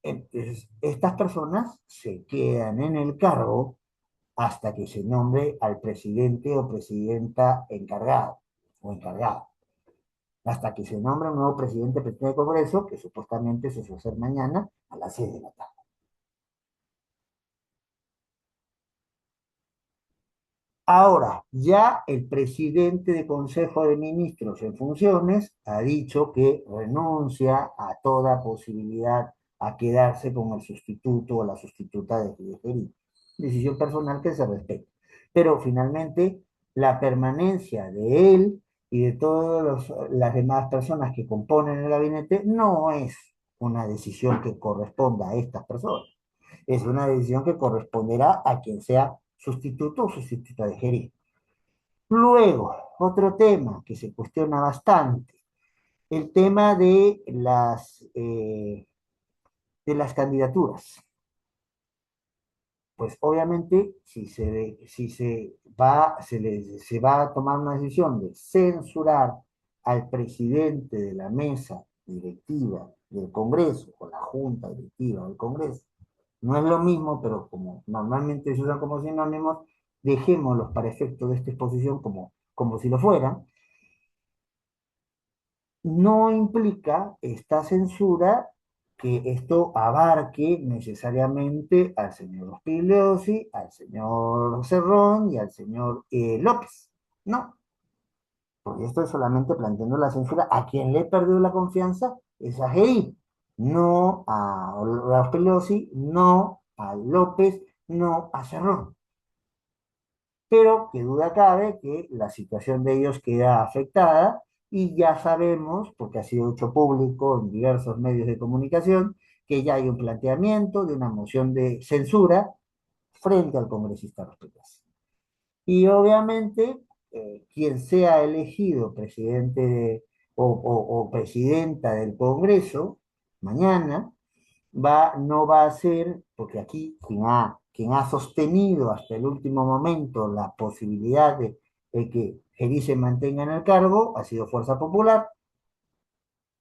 Entonces, estas personas se quedan en el cargo hasta que se nombre al presidente o presidenta encargado o encargado. Hasta que se nombre un nuevo presidente del Congreso, que supuestamente se va a hacer mañana a las 6 de la tarde. Ahora, ya el presidente de Consejo de Ministros en funciones ha dicho que renuncia a toda posibilidad a quedarse con el sustituto o la sustituta de Fidel. Decisión personal que se respeta. Pero finalmente, la permanencia de él y de todas las demás personas que componen el gabinete no es una decisión que corresponda a estas personas. Es una decisión que corresponderá a quien sea sustituto o sustituta de Jerez. Luego, otro tema que se cuestiona bastante, el tema de las candidaturas. Pues obviamente, si se va a tomar una decisión de censurar al presidente de la mesa directiva del Congreso o la junta directiva del Congreso, no es lo mismo, pero como normalmente se usan como sinónimos, dejémoslos para efecto de esta exposición como si lo fueran. No implica esta censura que esto abarque necesariamente al señor Ospiliosi, al señor Cerrón y al señor López. No, porque esto es solamente planteando la censura a quien le perdió la confianza es a Geri, no a Ospiliosi, no a López, no a Cerrón. Pero que duda cabe que la situación de ellos queda afectada y ya sabemos, porque ha sido hecho público en diversos medios de comunicación, que ya hay un planteamiento de una moción de censura frente al congresista Rodríguez. Y obviamente, quien sea elegido presidente o presidenta del Congreso mañana, no va a ser, porque aquí quien ha sostenido hasta el último momento la posibilidad el que Geri se mantenga en el cargo ha sido Fuerza Popular,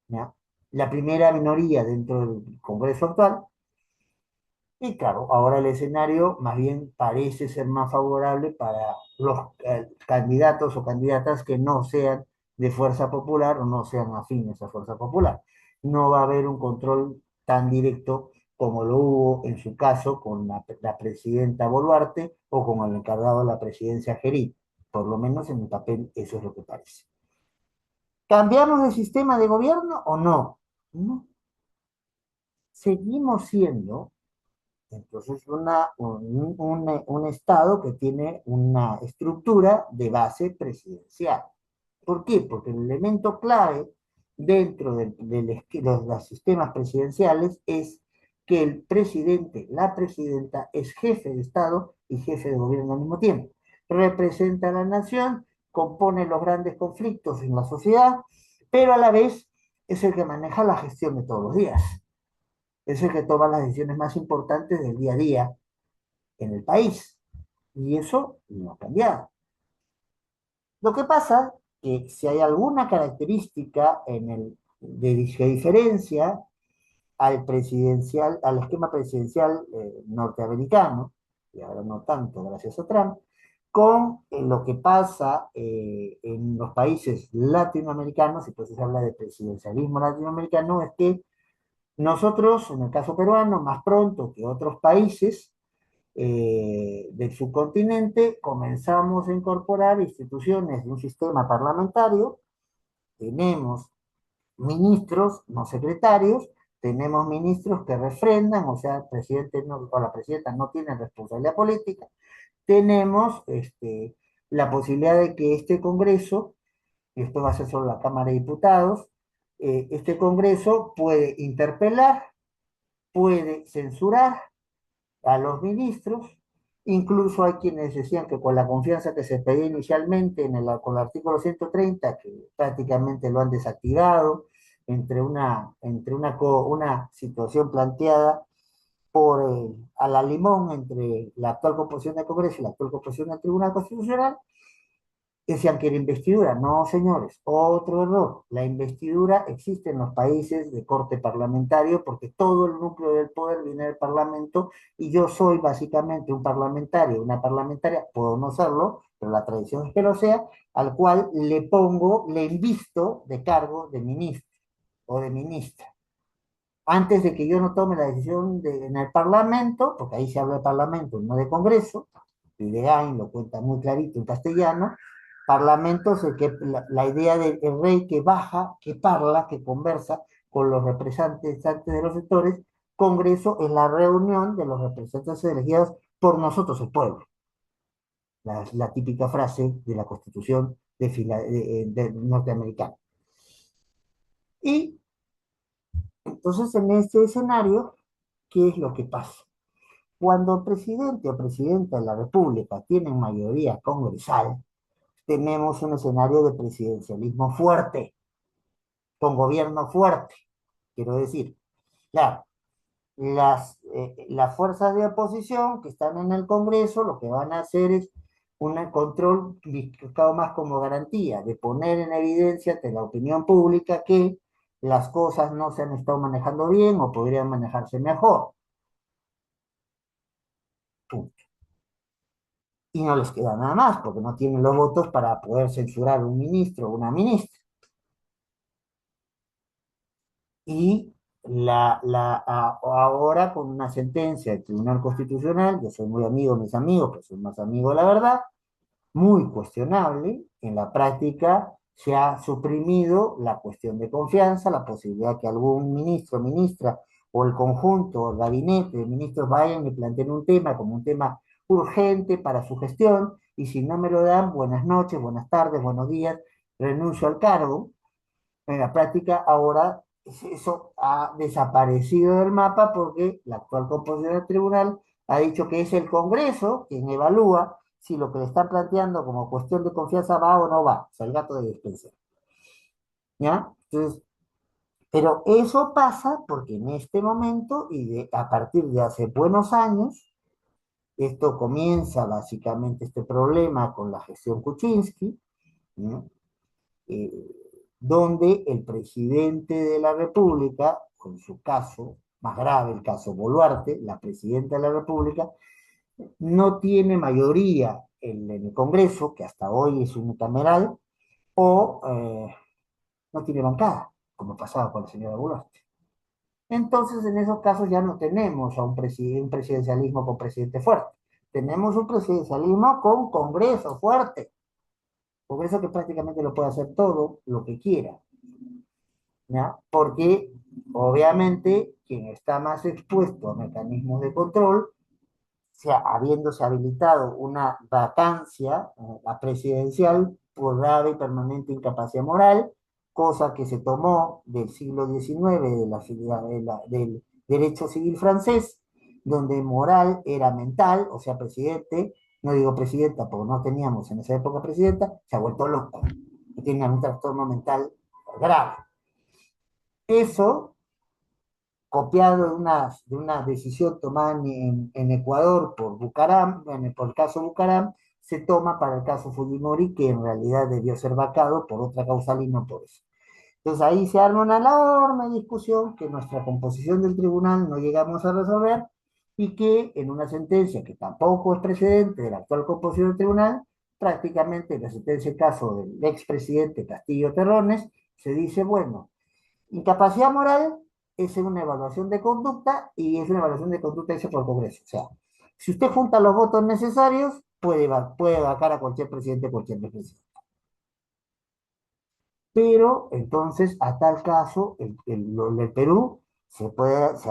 ¿ya? La primera minoría dentro del Congreso actual. Y claro, ahora el escenario más bien parece ser más favorable para los candidatos o candidatas que no sean de Fuerza Popular o no sean afines a Fuerza Popular. No va a haber un control tan directo como lo hubo en su caso con la presidenta Boluarte o con el encargado de la presidencia Gerí. Por lo menos en el papel eso es lo que parece. ¿Cambiamos de sistema de gobierno o no? No. Seguimos siendo entonces, un Estado que tiene una estructura de base presidencial. ¿Por qué? Porque el elemento clave dentro de los sistemas presidenciales es que el presidente, la presidenta, es jefe de Estado y jefe de gobierno al mismo tiempo. Representa a la nación, compone los grandes conflictos en la sociedad, pero a la vez es el que maneja la gestión de todos los días. Es el que toma las decisiones más importantes del día a día en el país. Y eso no ha cambiado. Lo que pasa que si hay alguna característica que diferencia al presidencial, al esquema presidencial norteamericano, y ahora no tanto gracias a Trump, con lo que pasa en los países latinoamericanos, y pues se habla de presidencialismo latinoamericano, es que nosotros, en el caso peruano, más pronto que otros países, del subcontinente, comenzamos a incorporar instituciones de un sistema parlamentario, tenemos ministros, no secretarios, tenemos ministros que refrendan, o sea, el presidente o la presidenta no tienen responsabilidad política, tenemos la posibilidad de que este Congreso, y esto va a ser solo la Cámara de Diputados, este Congreso puede interpelar, puede censurar, a los ministros. Incluso hay quienes decían que con la confianza que se pedía inicialmente con el artículo 130, que prácticamente lo han desactivado, una situación planteada a la limón entre la actual composición del Congreso y la actual composición del Tribunal Constitucional, decían que era investidura. No, señores, otro error. La investidura existe en los países de corte parlamentario porque todo el núcleo del poder viene del Parlamento y yo soy básicamente un parlamentario, una parlamentaria, puedo no serlo, pero la tradición es que lo sea, al cual le invisto de cargo de ministro o de ministra. Antes de que yo no tome la decisión en el Parlamento, porque ahí se habla de Parlamento, no de Congreso, y de Gain lo cuenta muy clarito en castellano, Parlamento es la idea del rey que baja, que parla, que conversa con los representantes de los sectores. Congreso es la reunión de los representantes elegidos por nosotros, el pueblo. La típica frase de la Constitución de norteamericana. Y entonces en este escenario, ¿qué es lo que pasa? Cuando presidente o presidenta de la República tienen mayoría congresal, tenemos un escenario de presidencialismo fuerte, con gobierno fuerte. Quiero decir, claro, las fuerzas de oposición que están en el Congreso lo que van a hacer es un control buscado más como garantía de poner en evidencia ante la opinión pública que las cosas no se han estado manejando bien o podrían manejarse mejor. Punto. Y no les queda nada más porque no tienen los votos para poder censurar a un ministro o una ministra. Y ahora con una sentencia del Tribunal Constitucional, yo soy muy amigo de mis amigos, pero soy más amigo de la verdad, muy cuestionable, en la práctica se ha suprimido la cuestión de confianza, la posibilidad que algún ministro, ministra o el conjunto o el gabinete de ministros vayan y planteen un tema como un tema urgente para su gestión, y si no me lo dan, buenas noches, buenas tardes, buenos días, renuncio al cargo. En la práctica ahora eso ha desaparecido del mapa porque la actual composición del tribunal ha dicho que es el Congreso quien evalúa si lo que le están planteando como cuestión de confianza va o no va, o sea, el gato de despensa. ¿Ya? Entonces, pero eso pasa porque en este momento a partir de hace buenos años, Esto comienza básicamente este problema con la gestión Kuczynski, ¿no? Eh, donde el presidente de la República, con su caso más grave, el caso Boluarte, la presidenta de la República, no tiene mayoría en el Congreso, que hasta hoy es unicameral, o no tiene bancada, como pasaba con la señora Boluarte. Entonces, en esos casos ya no tenemos a un presidencialismo con presidente fuerte. Tenemos un presidencialismo con Congreso fuerte. Congreso que prácticamente lo puede hacer todo lo que quiera, ¿ya? Porque obviamente quien está más expuesto a mecanismos de control, sea, habiéndose habilitado una vacancia la presidencial por grave y permanente incapacidad moral, cosa que se tomó del siglo XIX del derecho civil francés, donde moral era mental, o sea, presidente, no digo presidenta porque no teníamos en esa época presidenta, se ha vuelto loco, y tenía un trastorno mental grave. Eso copiado de una decisión tomada en Ecuador por Bucaram, por el caso Bucaram, se toma para el caso Fujimori, que en realidad debió ser vacado por otra causal y no por eso. Entonces ahí se arma una enorme discusión que nuestra composición del tribunal no llegamos a resolver y que en una sentencia que tampoco es precedente de la actual composición del tribunal, prácticamente en la sentencia del caso del expresidente Castillo Terrones, se dice, bueno, incapacidad moral es una evaluación de conducta y es una evaluación de conducta hecha por el Congreso. O sea, si usted junta los votos necesarios, puede vacar a cualquier presidente, cualquier vicepresidente. Pero entonces, a tal caso, el Perú se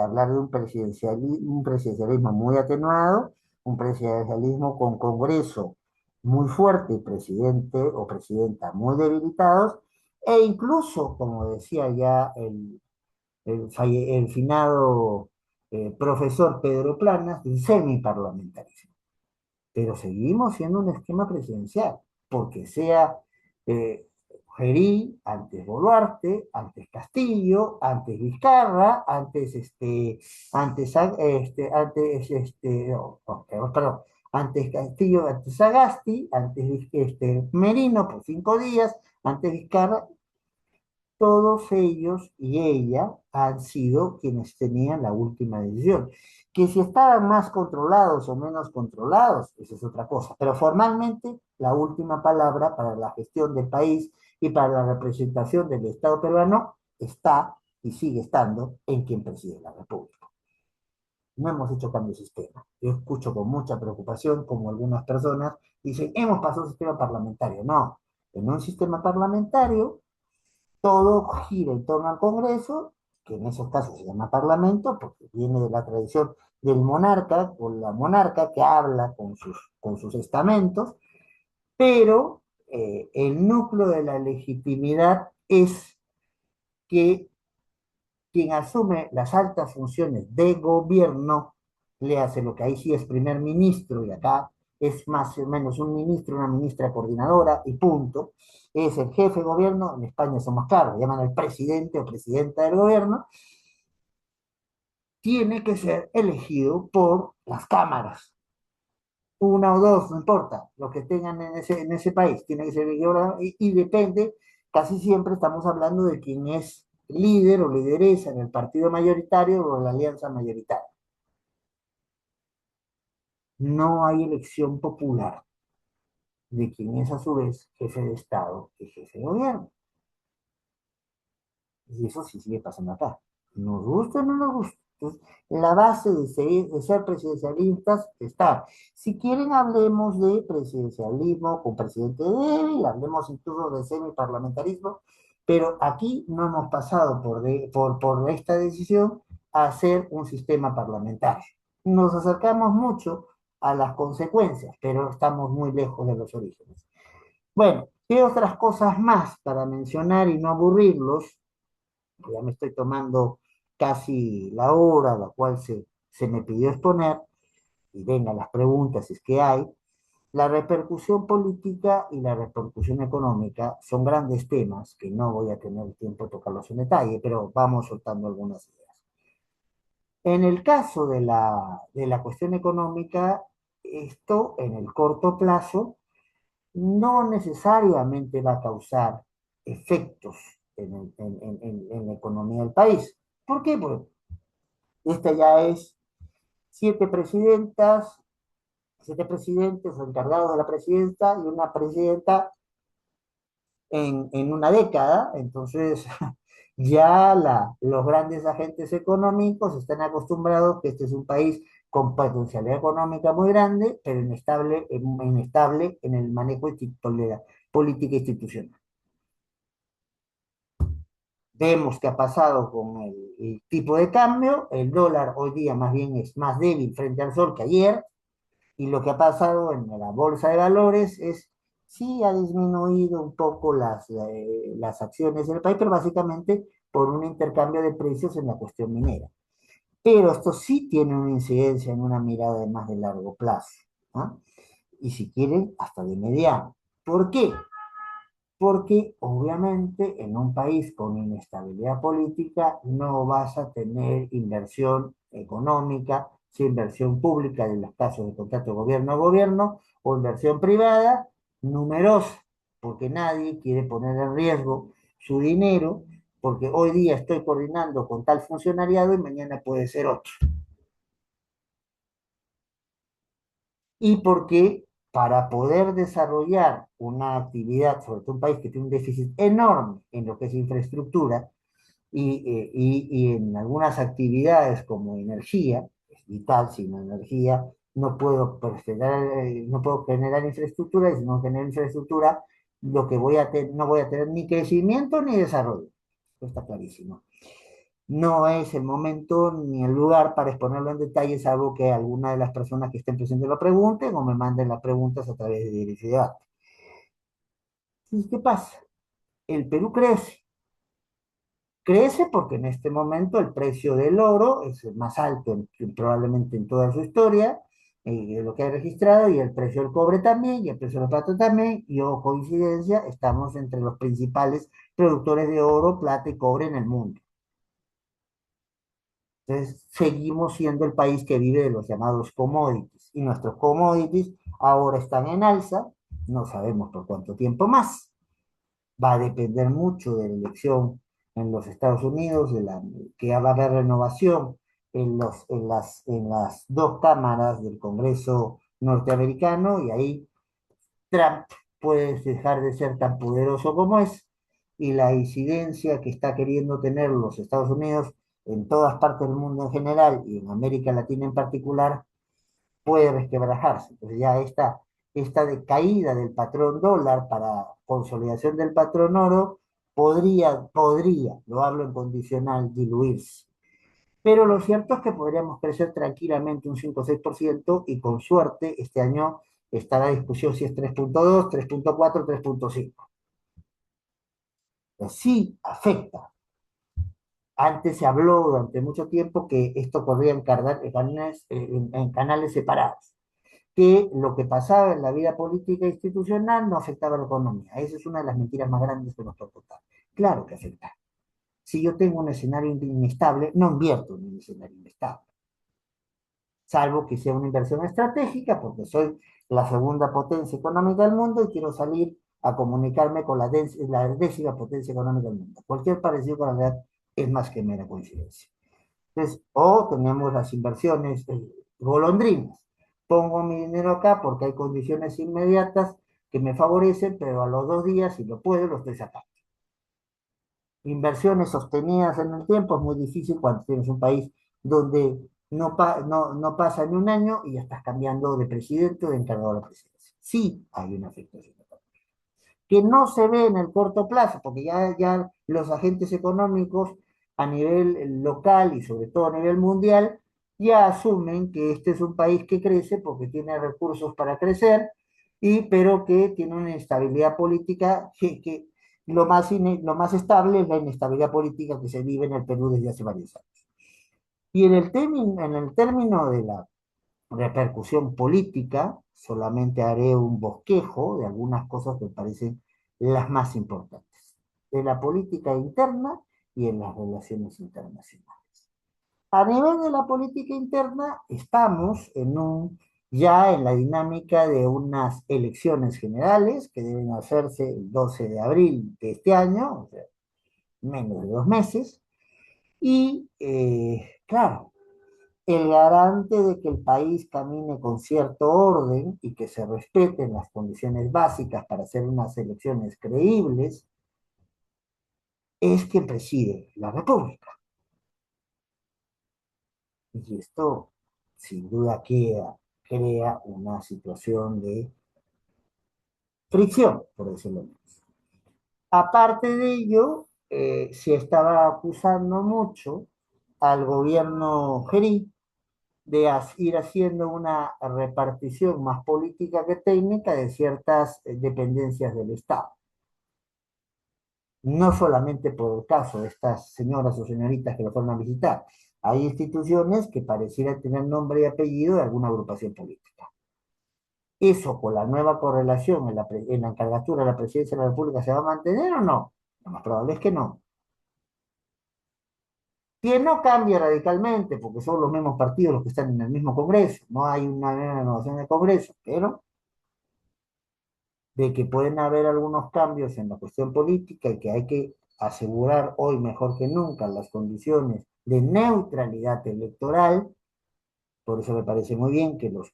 hablar de un presidencialismo muy atenuado, un presidencialismo con Congreso muy fuerte y presidente o presidenta muy debilitados, e incluso, como decía ya el finado profesor Pedro Planas, del semiparlamentarismo. Pero seguimos siendo un esquema presidencial, porque sea eh, Gerí, antes Boluarte, antes Castillo, antes Vizcarra, perdón, antes Castillo, antes Sagasti, antes Merino por 5 días, antes Vizcarra, todos ellos y ella han sido quienes tenían la última decisión. Que si estaban más controlados o menos controlados, esa es otra cosa. Pero formalmente, la última palabra para la gestión del país y para la representación del Estado peruano está y sigue estando en quien preside la República. No hemos hecho cambio de sistema. Yo escucho con mucha preocupación como algunas personas dicen, hemos pasado a un sistema parlamentario. No, en un sistema parlamentario todo gira en torno al Congreso, que en esos casos se llama Parlamento, porque viene de la tradición del monarca, o la monarca que habla con sus estamentos, pero el núcleo de la legitimidad es que quien asume las altas funciones de gobierno, le hace lo que ahí sí es primer ministro, y acá es más o menos un ministro, una ministra coordinadora, y punto, es el jefe de gobierno, en España somos claros, llaman al presidente o presidenta del gobierno, tiene que ser elegido por las cámaras, una o dos, no importa, lo que tengan en ese país, tiene que ser elegido, y depende, casi siempre estamos hablando de quién es líder o lideresa en el partido mayoritario o en la alianza mayoritaria. No hay elección popular de quien es a su vez jefe de Estado y jefe de gobierno. Y eso sí sigue pasando acá. Nos gusta o no nos gusta. Entonces, la base de ser presidencialistas está. Si quieren, hablemos de presidencialismo con presidente débil, hablemos incluso de semiparlamentarismo, pero aquí no hemos pasado por esta decisión a hacer un sistema parlamentario. Nos acercamos mucho a las consecuencias, pero estamos muy lejos de los orígenes. Bueno, ¿qué otras cosas más para mencionar y no aburrirlos? Ya me estoy tomando casi la hora a la cual se me pidió exponer, y vengan las preguntas si es que hay. La repercusión política y la repercusión económica son grandes temas que no voy a tener tiempo de tocarlos en detalle, pero vamos soltando algunas ideas. En el caso de la cuestión económica, esto en el corto plazo no necesariamente va a causar efectos en la economía del país. ¿Por qué? Porque esta ya es siete presidentas, siete presidentes o encargados de la presidenta y una presidenta en una década. Entonces, ya los grandes agentes económicos están acostumbrados que este es un país con potencialidad económica muy grande, pero inestable en el manejo de la política institucional. Vemos qué ha pasado con el tipo de cambio. El dólar hoy día más bien es más débil frente al sol que ayer. Y lo que ha pasado en la bolsa de valores es, sí ha disminuido un poco las acciones del país, pero básicamente por un intercambio de precios en la cuestión minera. Pero esto sí tiene una incidencia en una mirada de más de largo plazo, ¿ah? Y si quieren, hasta de mediano. ¿Por qué? Porque obviamente en un país con inestabilidad política no vas a tener inversión económica, sí, inversión pública en los casos de contrato gobierno a gobierno o inversión privada numerosa, porque nadie quiere poner en riesgo su dinero, porque hoy día estoy coordinando con tal funcionariado y mañana puede ser otro. Y porque para poder desarrollar una actividad, sobre todo un país que tiene un déficit enorme en lo que es infraestructura y en algunas actividades como energía, es vital, sin energía no puedo generar infraestructura y si no genero infraestructura, no voy a tener ni crecimiento ni desarrollo. Esto está clarísimo. No es el momento ni el lugar para exponerlo en detalle, salvo que alguna de las personas que estén presentes lo pregunten o me manden las preguntas a través de Dirección de Debate. ¿Y qué pasa? El Perú crece. Crece porque en este momento el precio del oro es el más alto probablemente en toda su historia, de lo que ha registrado, y el precio del cobre también, y el precio del plata también, y o coincidencia, estamos entre los principales productores de oro, plata y cobre en el mundo. Entonces, seguimos siendo el país que vive de los llamados commodities. Y nuestros commodities ahora están en alza, no sabemos por cuánto tiempo más. Va a depender mucho de la elección en los Estados Unidos, que va a haber renovación en las dos cámaras del Congreso norteamericano, y ahí Trump puede dejar de ser tan poderoso como es, y la incidencia que está queriendo tener los Estados Unidos en todas partes del mundo en general y en América Latina en particular puede resquebrajarse. Entonces ya esta decaída del patrón dólar para consolidación del patrón oro lo hablo en condicional, diluirse. Pero lo cierto es que podríamos crecer tranquilamente un 5 o 6% y con suerte este año está la discusión si es 3.2, 3.4, 3.5. Sí afecta. Antes se habló durante mucho tiempo que esto corría en canales separados, que lo que pasaba en la vida política e institucional no afectaba a la economía. Esa es una de las mentiras más grandes que nos puede contar. Claro que afecta. Si yo tengo un escenario inestable, no invierto en un escenario inestable, salvo que sea una inversión estratégica, porque soy la segunda potencia económica del mundo y quiero salir a comunicarme con la décima potencia económica del mundo. Cualquier parecido con la realidad es más que mera coincidencia. Entonces, o tenemos las inversiones golondrinas. Pongo mi dinero acá porque hay condiciones inmediatas que me favorecen, pero a los 2 días, si lo puedo, lo estoy sacando. Inversiones sostenidas en el tiempo es muy difícil cuando tienes un país donde no pasa ni un año y ya estás cambiando de presidente o de encargado de la presidencia. Sí hay una afectación que no se ve en el corto plazo, porque ya los agentes económicos a nivel local y sobre todo a nivel mundial ya asumen que este es un país que crece porque tiene recursos para crecer, pero que tiene una inestabilidad política que lo más estable es la inestabilidad política que se vive en el Perú desde hace varios años. Y en el término de la repercusión política, solamente haré un bosquejo de algunas cosas que me parecen las más importantes, de la política interna y en las relaciones internacionales. A nivel de la política interna, estamos en un ya en la dinámica de unas elecciones generales que deben hacerse el 12 de abril de este año, o sea, menos de 2 meses, y claro, el garante de que el país camine con cierto orden y que se respeten las condiciones básicas para hacer unas elecciones creíbles es quien preside la República. Y esto, sin duda, crea una situación de fricción, por decirlo menos. Aparte de ello, se estaba acusando mucho al gobierno Gerí de ir haciendo una repartición más política que técnica de ciertas dependencias del Estado. No solamente por el caso de estas señoras o señoritas que lo fueron a visitar. Hay instituciones que parecieran tener nombre y apellido de alguna agrupación política. ¿Eso con la nueva correlación en la encargatura de la presidencia de la República se va a mantener o no? Lo más probable es que no. Que no cambia radicalmente, porque son los mismos partidos los que están en el mismo Congreso, no hay una renovación del Congreso, pero de que pueden haber algunos cambios en la cuestión política y que hay que asegurar hoy mejor que nunca las condiciones de neutralidad electoral. Por eso me parece muy bien que las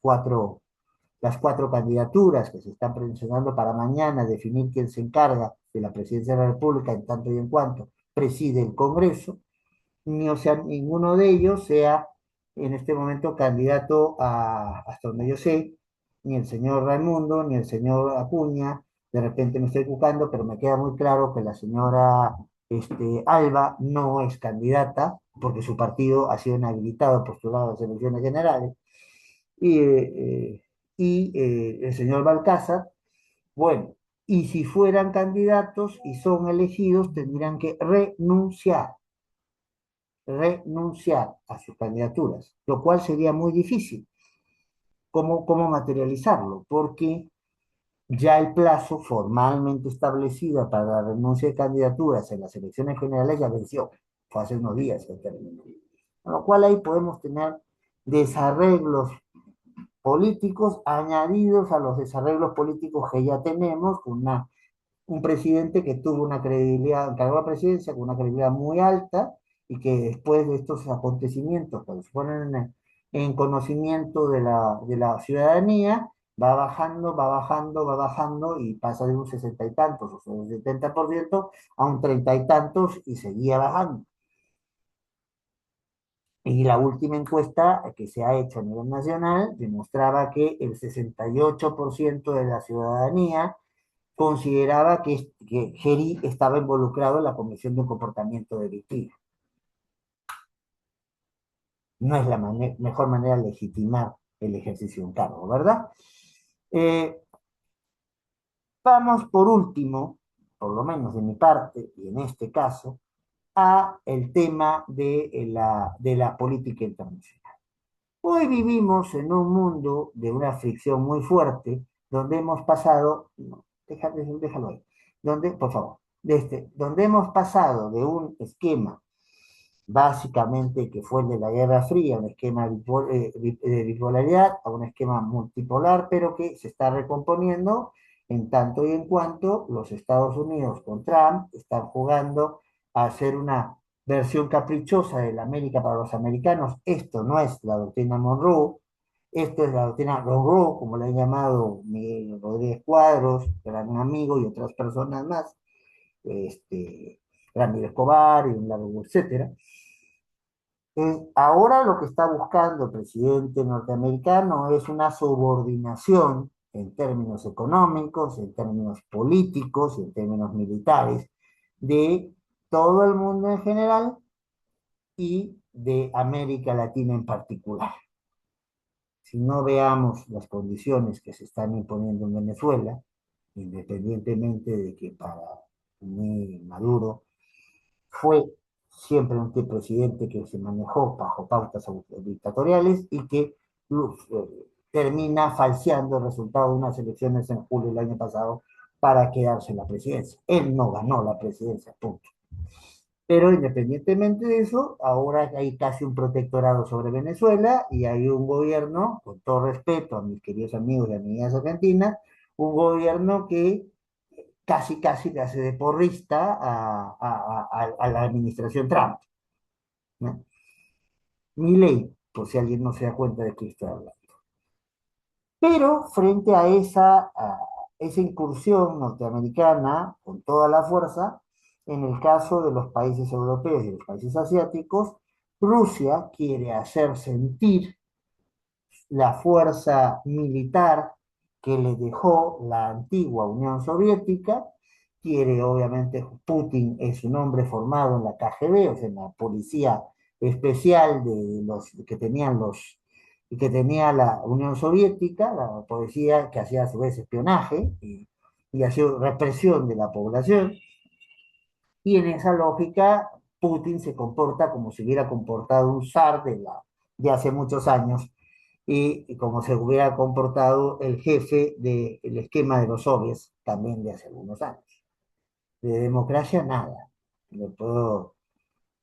cuatro candidaturas que se están presionando para mañana definir quién se encarga de la presidencia de la República en tanto y en cuanto preside el Congreso, ni o sea, ninguno de ellos sea en este momento candidato hasta donde yo sé, ni el señor Raimundo, ni el señor Acuña, de repente me estoy equivocando, pero me queda muy claro que la señora Alba no es candidata, porque su partido ha sido inhabilitado, postulado a las elecciones generales, y, el señor Balcázar, bueno, y si fueran candidatos y son elegidos, tendrían que renunciar a sus candidaturas, lo cual sería muy difícil. ¿Cómo materializarlo? Porque ya el plazo formalmente establecido para la renuncia de candidaturas en las elecciones generales ya venció, fue hace unos días que terminó. Con lo cual ahí podemos tener desarreglos políticos añadidos a los desarreglos políticos que ya tenemos, con un presidente que tuvo una credibilidad, encargó la presidencia con una credibilidad muy alta y que después de estos acontecimientos, cuando se ponen en conocimiento de la ciudadanía, va bajando, va bajando, va bajando y pasa de un 60 y tantos, o sea, un 70% a un 30 y tantos y seguía bajando. Y la última encuesta que se ha hecho a nivel nacional demostraba que el 68% de la ciudadanía consideraba que Geri estaba involucrado en la comisión de un comportamiento delictivo. No es la mejor manera de legitimar el ejercicio de un cargo, ¿verdad? Eh, Vamos por último, por lo menos de mi parte, y en este caso, a el tema de la política internacional. Hoy vivimos en un mundo de una fricción muy fuerte, donde hemos pasado, no, déjalo ahí, donde, por favor, donde hemos pasado de un esquema básicamente que fue el de la Guerra Fría, un esquema de bipolaridad a un esquema multipolar, pero que se está recomponiendo en tanto y en cuanto los Estados Unidos con Trump están jugando a hacer una versión caprichosa de la América para los americanos. Esto no es la doctrina Monroe, esto es la doctrina Monroe, como le han llamado Miguel Rodríguez Cuadros, gran amigo y otras personas más, Ramiro Escobar y un largo etcétera. Ahora lo que está buscando el presidente norteamericano es una subordinación en términos económicos, en términos políticos y en términos militares de todo el mundo en general y de América Latina en particular. Si no veamos las condiciones que se están imponiendo en Venezuela, independientemente de que para Maduro fue siempre un presidente que se manejó bajo pautas dictatoriales y que termina falseando el resultado de unas elecciones en julio del año pasado para quedarse en la presidencia. Él no ganó la presidencia, punto. Pero independientemente de eso, ahora hay casi un protectorado sobre Venezuela y hay un gobierno, con todo respeto a mis queridos amigos y amigas argentinas, un gobierno que casi le hace de porrista a la administración Trump, ¿no? Milei, por si alguien no se da cuenta de qué estoy hablando. Pero frente a esa incursión norteamericana con toda la fuerza, en el caso de los países europeos y los países asiáticos, Rusia quiere hacer sentir la fuerza militar que le dejó la antigua Unión Soviética. Quiere, obviamente, Putin es un hombre formado en la KGB, o sea, en la policía especial de los que tenía la Unión Soviética, la policía que hacía a su vez espionaje y hacía represión de la población. Y en esa lógica, Putin se comporta como si hubiera comportado un zar de hace muchos años y como se hubiera comportado el jefe del esquema de los soviets también de hace algunos años. De democracia, nada. No puedo,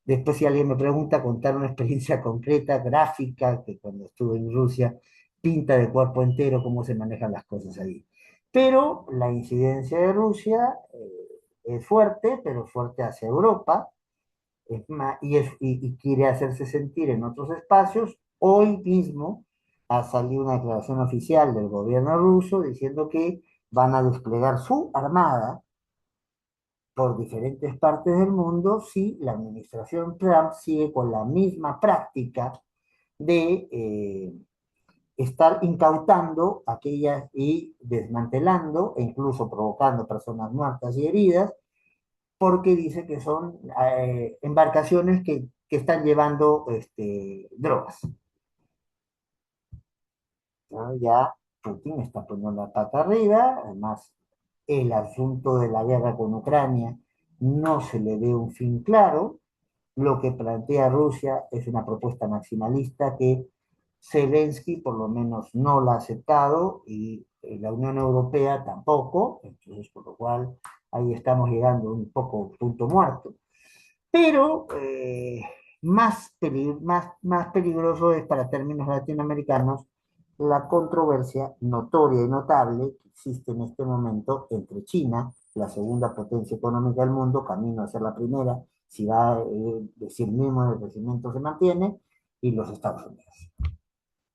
después, si alguien me pregunta, contar una experiencia concreta, gráfica, que cuando estuve en Rusia, pinta de cuerpo entero cómo se manejan las cosas ahí. Pero la incidencia de Rusia es fuerte, pero fuerte hacia Europa, y quiere hacerse sentir en otros espacios. Hoy mismo ha salido una declaración oficial del gobierno ruso diciendo que van a desplegar su armada por diferentes partes del mundo si la administración Trump sigue con la misma práctica de estar incautando aquellas y desmantelando e incluso provocando personas muertas y heridas porque dice que son embarcaciones que están llevando drogas, ¿no? Ya Putin está poniendo la pata arriba, además el asunto de la guerra con Ucrania no se le ve un fin claro. Lo que plantea Rusia es una propuesta maximalista que Zelensky por lo menos no la ha aceptado y la Unión Europea tampoco, entonces por lo cual ahí estamos llegando un poco punto muerto. Pero más peligroso es para términos latinoamericanos la controversia notoria y notable que existe en este momento entre China, la segunda potencia económica del mundo, camino a ser la primera, si va, si el mismo de crecimiento se mantiene, y los Estados Unidos.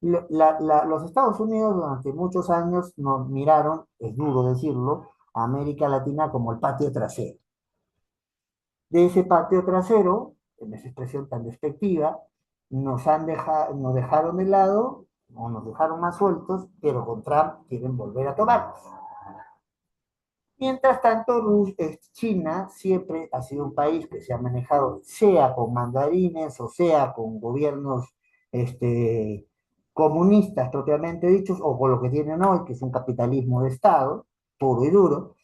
Los Estados Unidos durante muchos años nos miraron, es duro decirlo, a América Latina como el patio trasero. De ese patio trasero, en esa expresión tan despectiva, nos dejaron de lado o nos dejaron más sueltos, pero con Trump quieren volver a tomarnos. Mientras tanto, China siempre ha sido un país que se ha manejado, sea con mandarines o sea con gobiernos este, comunistas propiamente dichos, o con lo que tienen hoy, que es un capitalismo de Estado, puro y duro.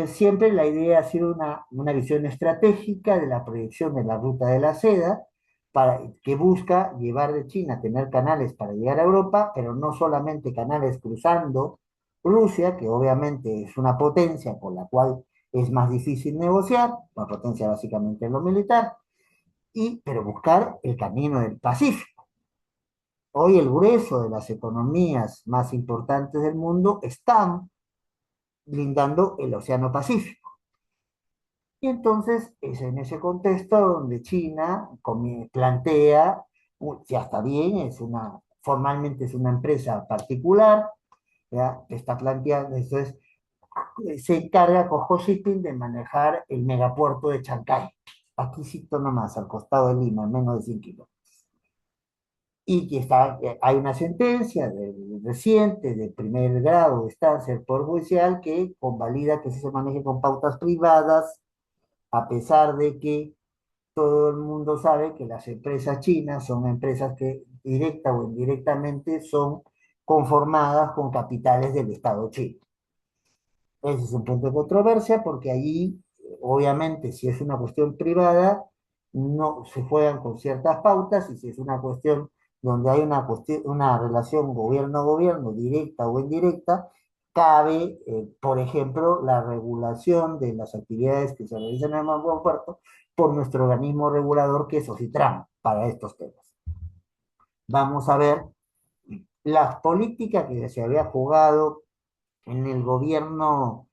Siempre la idea ha sido una visión estratégica de la proyección de la ruta de la seda, que busca llevar de China a tener canales para llegar a Europa, pero no solamente canales cruzando Rusia, que obviamente es una potencia con la cual es más difícil negociar, una potencia básicamente en lo militar, pero buscar el camino del Pacífico. Hoy el grueso de las economías más importantes del mundo están lindando el Océano Pacífico. Y entonces es en ese contexto donde China plantea, ya está bien, formalmente es una empresa particular, ¿ya? Está planteando, entonces se encarga con Ho Chi Minh de manejar el megapuerto de Chancay, aquí cito nomás, al costado de Lima, en menos de 100 kilómetros. Y que hay una sentencia reciente de primer grado de instancia del Poder Judicial que convalida que se maneje con pautas privadas, a pesar de que todo el mundo sabe que las empresas chinas son empresas que directa o indirectamente son conformadas con capitales del Estado chino. Ese es un punto de controversia porque allí, obviamente, si es una cuestión privada, no se juegan con ciertas pautas y si es una cuestión donde hay una relación gobierno-gobierno, directa o indirecta, cabe, por ejemplo, la regulación de las actividades que se realizan en el aeropuerto por nuestro organismo regulador que es OCITRAN para estos temas. Vamos a ver las políticas que se había jugado en el gobierno,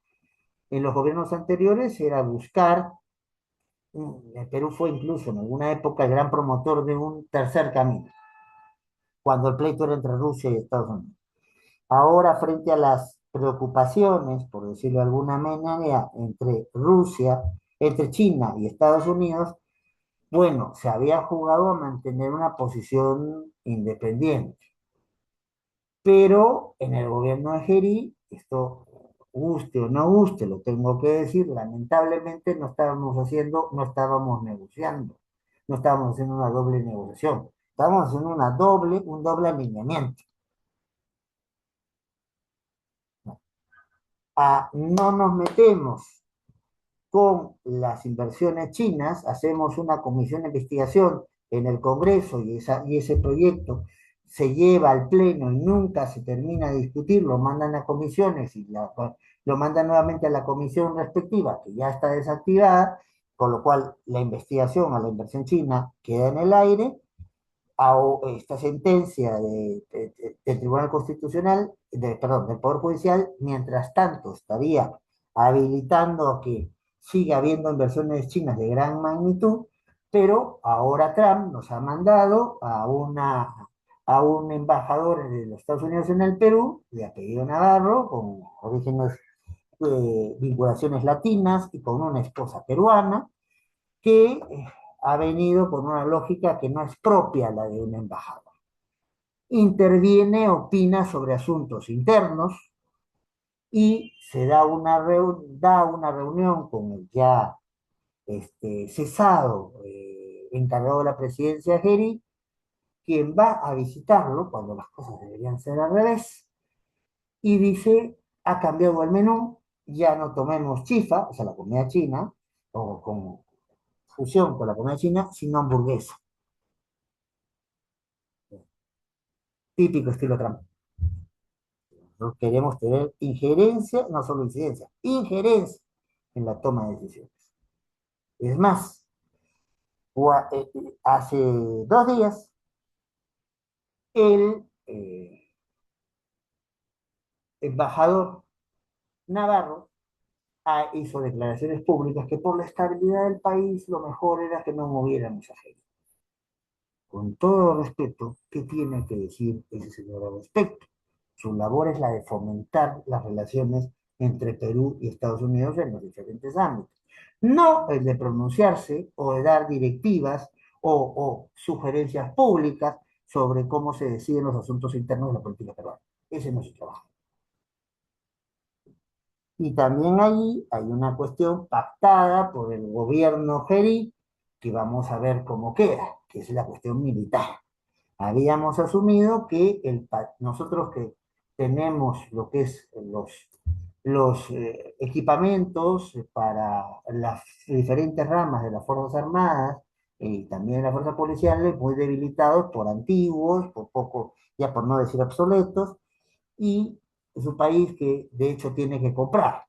en los gobiernos anteriores, era buscar, el Perú fue incluso en alguna época el gran promotor de un tercer camino, cuando el pleito era entre Rusia y Estados Unidos. Ahora, frente a las preocupaciones, por decirlo de alguna manera, entre Rusia, entre China y Estados Unidos, bueno, se había jugado a mantener una posición independiente. Pero en el gobierno de Geri, esto guste o no guste, lo tengo que decir, lamentablemente no estábamos negociando, no estábamos haciendo una doble negociación, estábamos haciendo un doble alineamiento. No nos metemos con las inversiones chinas, hacemos una comisión de investigación en el Congreso y ese proyecto se lleva al Pleno y nunca se termina de discutir, lo mandan a comisiones y lo mandan nuevamente a la comisión respectiva, que ya está desactivada, con lo cual la investigación a la inversión china queda en el aire. Esta sentencia del Tribunal Constitucional, perdón, del Poder Judicial, mientras tanto estaría habilitando a que siga habiendo inversiones chinas de gran magnitud, pero ahora Trump nos ha mandado a un embajador de los Estados Unidos en el Perú, de apellido Navarro, con orígenes, vinculaciones latinas y con una esposa peruana, que ha venido con una lógica que no es propia la de un embajador. Interviene, opina sobre asuntos internos y se da una reunión con el ya cesado encargado de la presidencia Geri, quien va a visitarlo cuando las cosas deberían ser al revés, y dice, ha cambiado el menú, ya no tomemos chifa, o sea, la comida china, o con fusión con la comida china, sino hamburguesa. Típico estilo Trump. Nosotros queremos tener injerencia, no solo incidencia, injerencia en la toma de decisiones. Es más, hace 2 días, el embajador Navarro hizo declaraciones públicas que por la estabilidad del país lo mejor era que no moviéramos a gente. Con todo respeto, ¿qué tiene que decir ese señor al respecto? Su labor es la de fomentar las relaciones entre Perú y Estados Unidos en los diferentes ámbitos. No el de pronunciarse o de dar directivas o sugerencias públicas sobre cómo se deciden los asuntos internos de la política peruana. Ese no es su trabajo. Y también ahí hay una cuestión pactada por el gobierno Geri, que vamos a ver cómo queda, que es la cuestión militar. Habíamos asumido que nosotros que tenemos lo que es los equipamientos para las diferentes ramas de las Fuerzas Armadas y también de las Fuerzas Policiales, muy debilitados por antiguos, por poco, ya por no decir obsoletos, y es un país que de hecho tiene que comprar.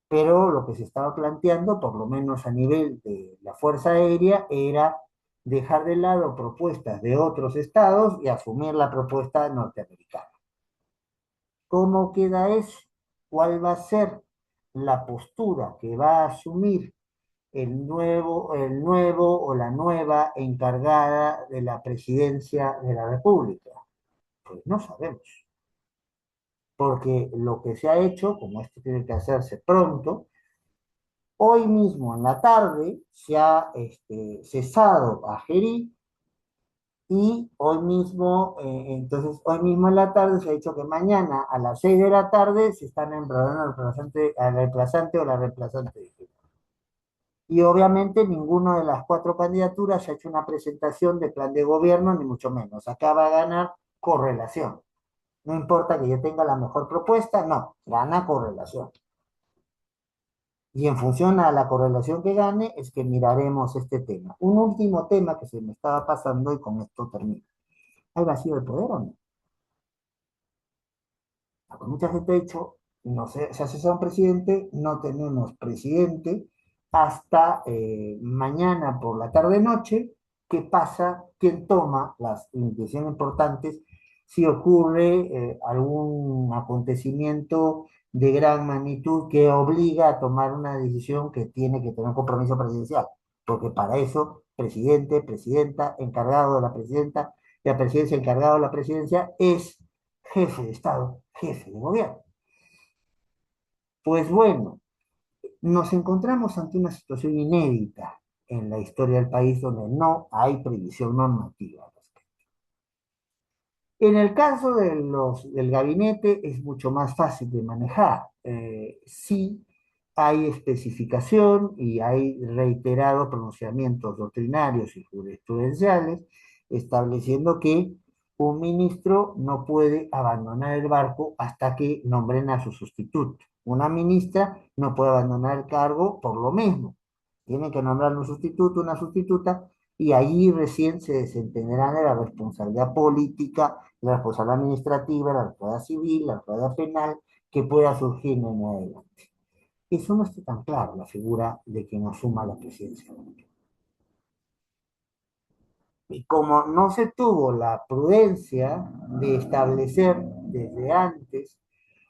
Pero lo que se estaba planteando, por lo menos a nivel de la Fuerza Aérea, era dejar de lado propuestas de otros estados y asumir la propuesta norteamericana. ¿Cómo queda eso? ¿Cuál va a ser la postura que va a asumir el nuevo o la nueva encargada de la presidencia de la República? Pues no sabemos, porque lo que se ha hecho, como esto tiene que hacerse pronto, hoy mismo en la tarde se ha cesado a Geri y hoy mismo en la tarde se ha dicho que mañana a las 6 de la tarde se están nombrando al reemplazante o la reemplazante de Geri. Y obviamente ninguna de las cuatro candidaturas se ha hecho una presentación de plan de gobierno, ni mucho menos. Acá va a ganar correlación. No importa que yo tenga la mejor propuesta, no, gana correlación. Y en función a la correlación que gane, es que miraremos este tema. Un último tema que se me estaba pasando y con esto termino. ¿Hay vacío de poder o no? Porque mucha gente ha dicho, no sé, se cesa un presidente, no tenemos presidente hasta mañana por la tarde-noche. ¿Qué pasa? ¿Quién toma las decisiones importantes si ocurre algún acontecimiento de gran magnitud que obliga a tomar una decisión que tiene que tener un compromiso presidencial? Porque para eso, presidente, presidenta, encargado de la presidencia, encargado de la presidencia, es jefe de Estado, jefe de gobierno. Pues bueno, nos encontramos ante una situación inédita en la historia del país donde no hay previsión normativa. En el caso del gabinete es mucho más fácil de manejar. Sí hay especificación y hay reiterados pronunciamientos doctrinarios y jurisprudenciales estableciendo que un ministro no puede abandonar el barco hasta que nombren a su sustituto. Una ministra no puede abandonar el cargo por lo mismo. Tienen que nombrar un sustituto, una sustituta, y allí recién se desentenderán de la responsabilidad política, la responsabilidad administrativa, la responsabilidad civil, la responsabilidad penal que pueda surgir en adelante. Eso no está tan claro, la figura de quien asuma la presidencia. Y como no se tuvo la prudencia de establecer desde antes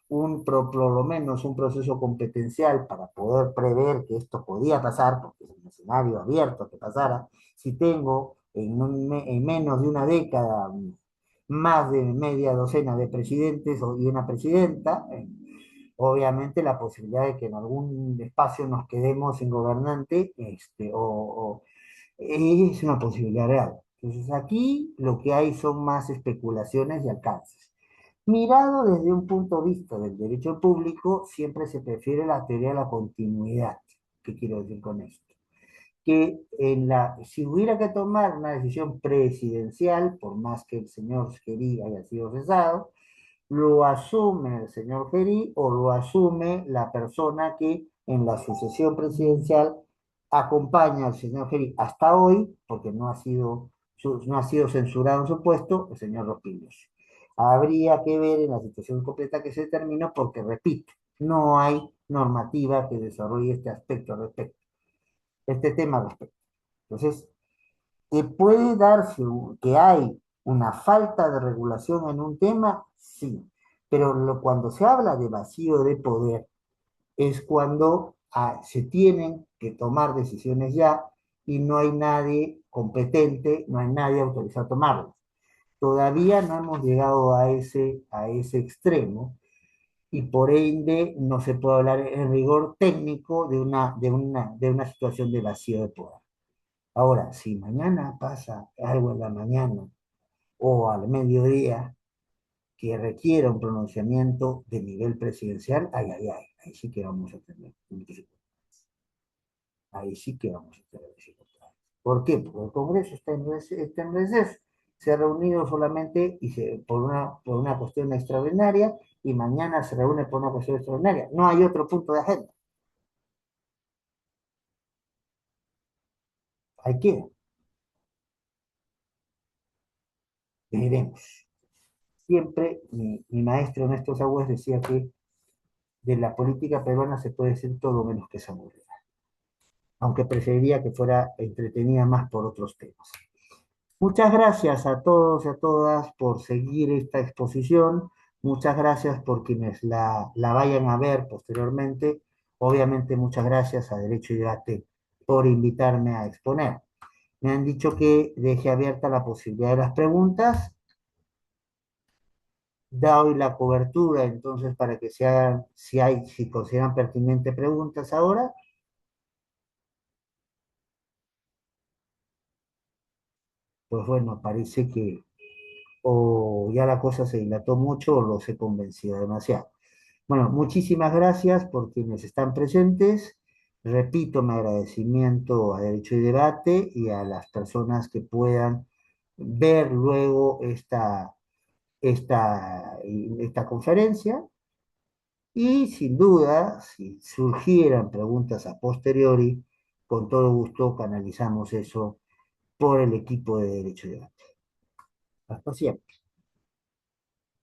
por lo menos un proceso competencial para poder prever que esto podía pasar, porque es un escenario abierto que pasara, si tengo en menos de una década más de media docena de presidentes y una presidenta, obviamente la posibilidad de que en algún espacio nos quedemos sin gobernante es una posibilidad real. Entonces aquí lo que hay son más especulaciones y alcances. Mirado desde un punto de vista del derecho público, siempre se prefiere la teoría de la continuidad. ¿Qué quiero decir con esto? Que si hubiera que tomar una decisión presidencial, por más que el señor Scheri haya sido cesado, lo asume el señor Geri o lo asume la persona que en la sucesión presidencial acompaña al señor Geri hasta hoy, porque no ha sido censurado en su puesto, el señor Rospigliosi. Habría que ver en la situación completa que se determinó, porque repito, no hay normativa que desarrolle este aspecto al respecto, este tema al respecto. Entonces, ¿que puede darse que hay una falta de regulación en un tema? Sí, pero cuando se habla de vacío de poder es cuando se tienen que tomar decisiones ya y no hay nadie competente, no hay nadie autorizado a tomarlas. Todavía no hemos llegado a ese extremo y por ende no se puede hablar en rigor técnico de una situación de vacío de poder. Ahora, si mañana pasa algo en la mañana o al mediodía que requiera un pronunciamiento de nivel presidencial, ay, ay, ay, ahí sí que vamos a tener ahí sí que vamos a tener dificultades. ¿Por qué? Porque el Congreso está en receso. Se ha reunido solamente por una cuestión extraordinaria y mañana se reúne por una cuestión extraordinaria. No hay otro punto de agenda. Hay que, veremos. Siempre mi maestro Néstor Sagüez decía que de la política peruana se puede decir todo menos que es aburrida, aunque preferiría que fuera entretenida más por otros temas. Muchas gracias a todos y a todas por seguir esta exposición. Muchas gracias por quienes la vayan a ver posteriormente. Obviamente, muchas gracias a Derecho y Debate por invitarme a exponer. Me han dicho que deje abierta la posibilidad de las preguntas. Da hoy la cobertura, entonces, para que se hagan, si consideran pertinente preguntas ahora. Pues bueno, parece que o ya la cosa se dilató mucho o los he convencido demasiado. Bueno, muchísimas gracias por quienes están presentes. Repito mi agradecimiento a Derecho y Debate y a las personas que puedan ver luego esta conferencia. Y sin duda, si surgieran preguntas a posteriori, con todo gusto canalizamos eso por el equipo de Derecho y Debate. Hasta siempre.